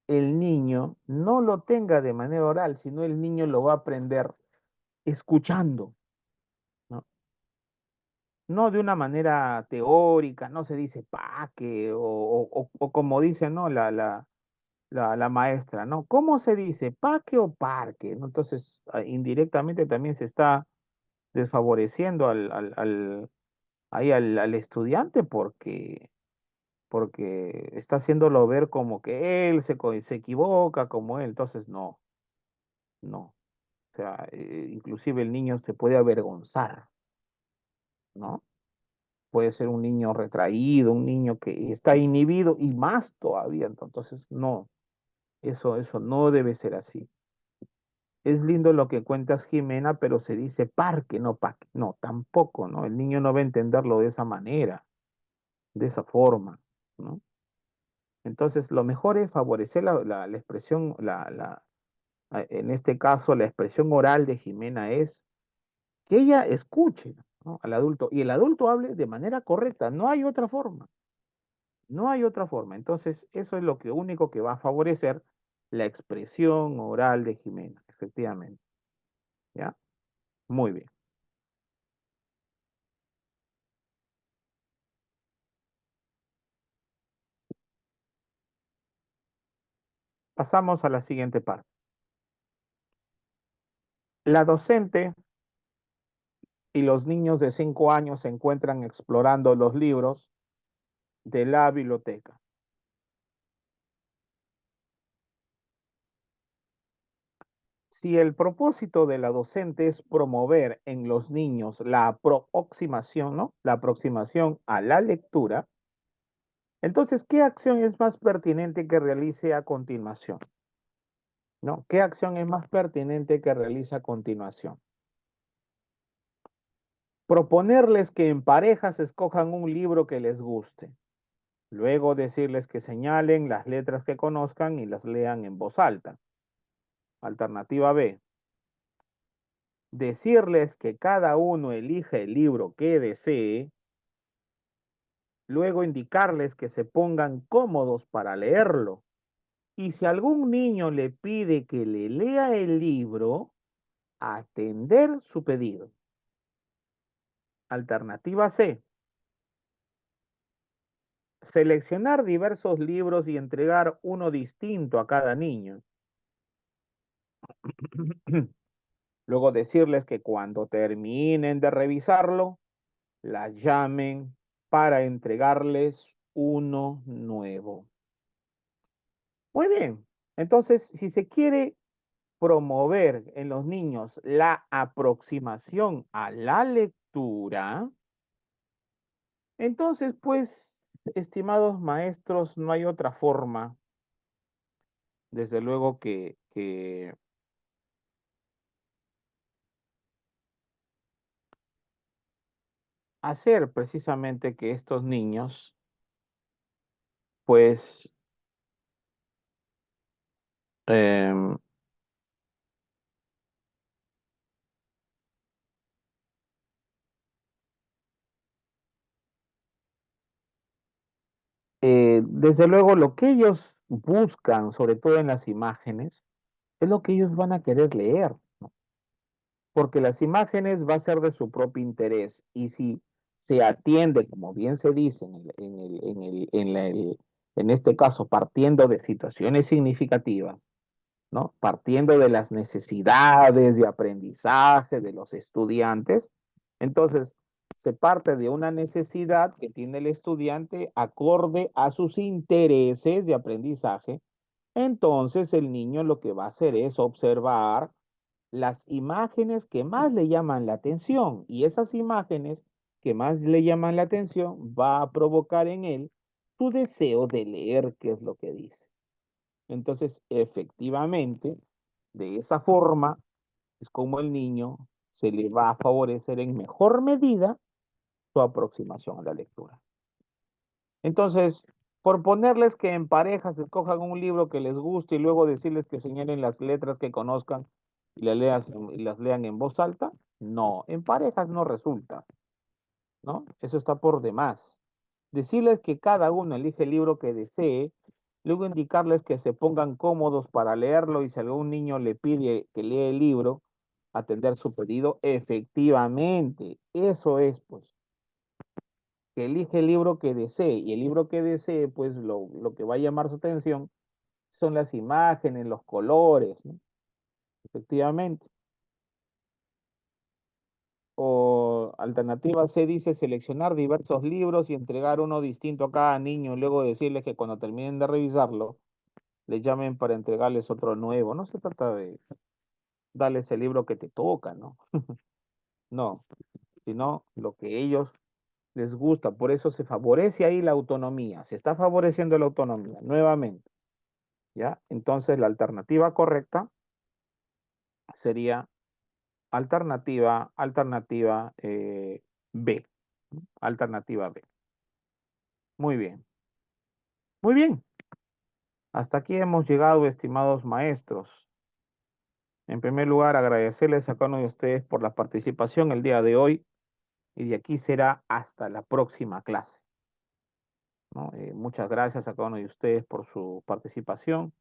el niño no lo tenga de manera oral, sino el niño lo va a aprender escuchando, ¿no? No de una manera teórica, no se dice pa que, o como dice, ¿no? La maestra, ¿no? ¿Cómo se dice? ¿Paque o parque? ¿No? Entonces, indirectamente también se está desfavoreciendo al estudiante porque está haciéndolo ver como que él se equivoca, como él. Entonces, no, no. O sea, inclusive el niño se puede avergonzar, ¿no? Puede ser un niño retraído, un niño que está inhibido y más todavía. Entonces, no, eso no debe ser así. Es lindo lo que cuentas, Jimena, pero se dice parque, no parque. No, tampoco, ¿no? El niño no va a entenderlo de esa manera, de esa forma, ¿no? Entonces, lo mejor es favorecer la expresión, en este caso, la expresión oral de Jimena es que ella escuche, ¿no? Al adulto y el adulto hable de manera correcta. No hay otra forma, no hay otra forma. Entonces, eso es lo que único que va a favorecer la expresión oral de Jimena, efectivamente. ¿Ya? Muy bien. Pasamos a la siguiente parte. La docente y los niños de 5 años se encuentran explorando los libros de la biblioteca. Si el propósito de la docente es promover en los niños la aproximación, ¿no? La aproximación a la lectura, entonces, ¿qué acción es más pertinente que realice a continuación? ¿No? ¿Qué acción es más pertinente que realice a continuación? Proponerles que en parejas escojan un libro que les guste. Luego decirles que señalen las letras que conozcan y las lean en voz alta. Alternativa B. Decirles que cada uno elija el libro que desee. Luego indicarles que se pongan cómodos para leerlo. Y si algún niño le pide que le lea el libro, atender su pedido. Alternativa C. Seleccionar diversos libros y entregar uno distinto a cada niño. Luego decirles que cuando terminen de revisarlo, la llamen para entregarles uno nuevo. Muy bien. Entonces, si se quiere promover en los niños la aproximación a la lectura, entonces, pues, estimados maestros, no hay otra forma, desde luego, que hacer precisamente que estos niños, pues, em, desde luego lo que ellos buscan, sobre todo en las imágenes, es lo que ellos van a querer leer, ¿no? Porque las imágenes va a ser de su propio interés y si se atiende, como bien se dice en este caso, partiendo de situaciones significativas, ¿no? Partiendo de las necesidades de aprendizaje de los estudiantes, entonces se parte de una necesidad que tiene el estudiante acorde a sus intereses de aprendizaje. Entonces el niño lo que va a hacer es observar las imágenes que más le llaman la atención y esas imágenes que más le llaman la atención va a provocar en él su deseo de leer qué es lo que dice. Entonces, efectivamente, de esa forma es como el niño se le va a favorecer en mejor medida su aproximación a la lectura. Entonces, por ponerles que en parejas escojan un libro que les guste y luego decirles que señalen las letras que conozcan y las lean en voz alta, no, en parejas no resulta, ¿no? Eso está por demás. Decirles que cada uno elige el libro que desee, luego indicarles que se pongan cómodos para leerlo y si algún niño le pide que lea el libro, atender su pedido, efectivamente, eso es, pues, que elige el libro que desee y el libro que desee, pues lo que va a llamar su atención son las imágenes, los colores, ¿no? Efectivamente. O alternativa C dice seleccionar diversos libros y entregar uno distinto a cada niño y luego decirles que cuando terminen de revisarlo, les llamen para entregarles otro nuevo. No se trata de darles el libro que te toca, ¿no? No, sino lo que ellos les gusta. Por eso se favorece ahí la autonomía. Se está favoreciendo la autonomía, nuevamente. ¿Ya? Entonces la alternativa correcta sería alternativa B. Alternativa B. Muy bien. Muy bien. Hasta aquí hemos llegado, estimados maestros. En primer lugar, agradecerles a cada uno de ustedes por la participación el día de hoy y de aquí será hasta la próxima clase, ¿no? Muchas gracias a cada uno de ustedes por su participación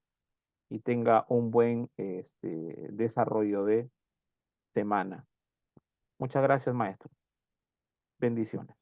y tenga un buen desarrollo de semana. Muchas gracias, maestro. Bendiciones.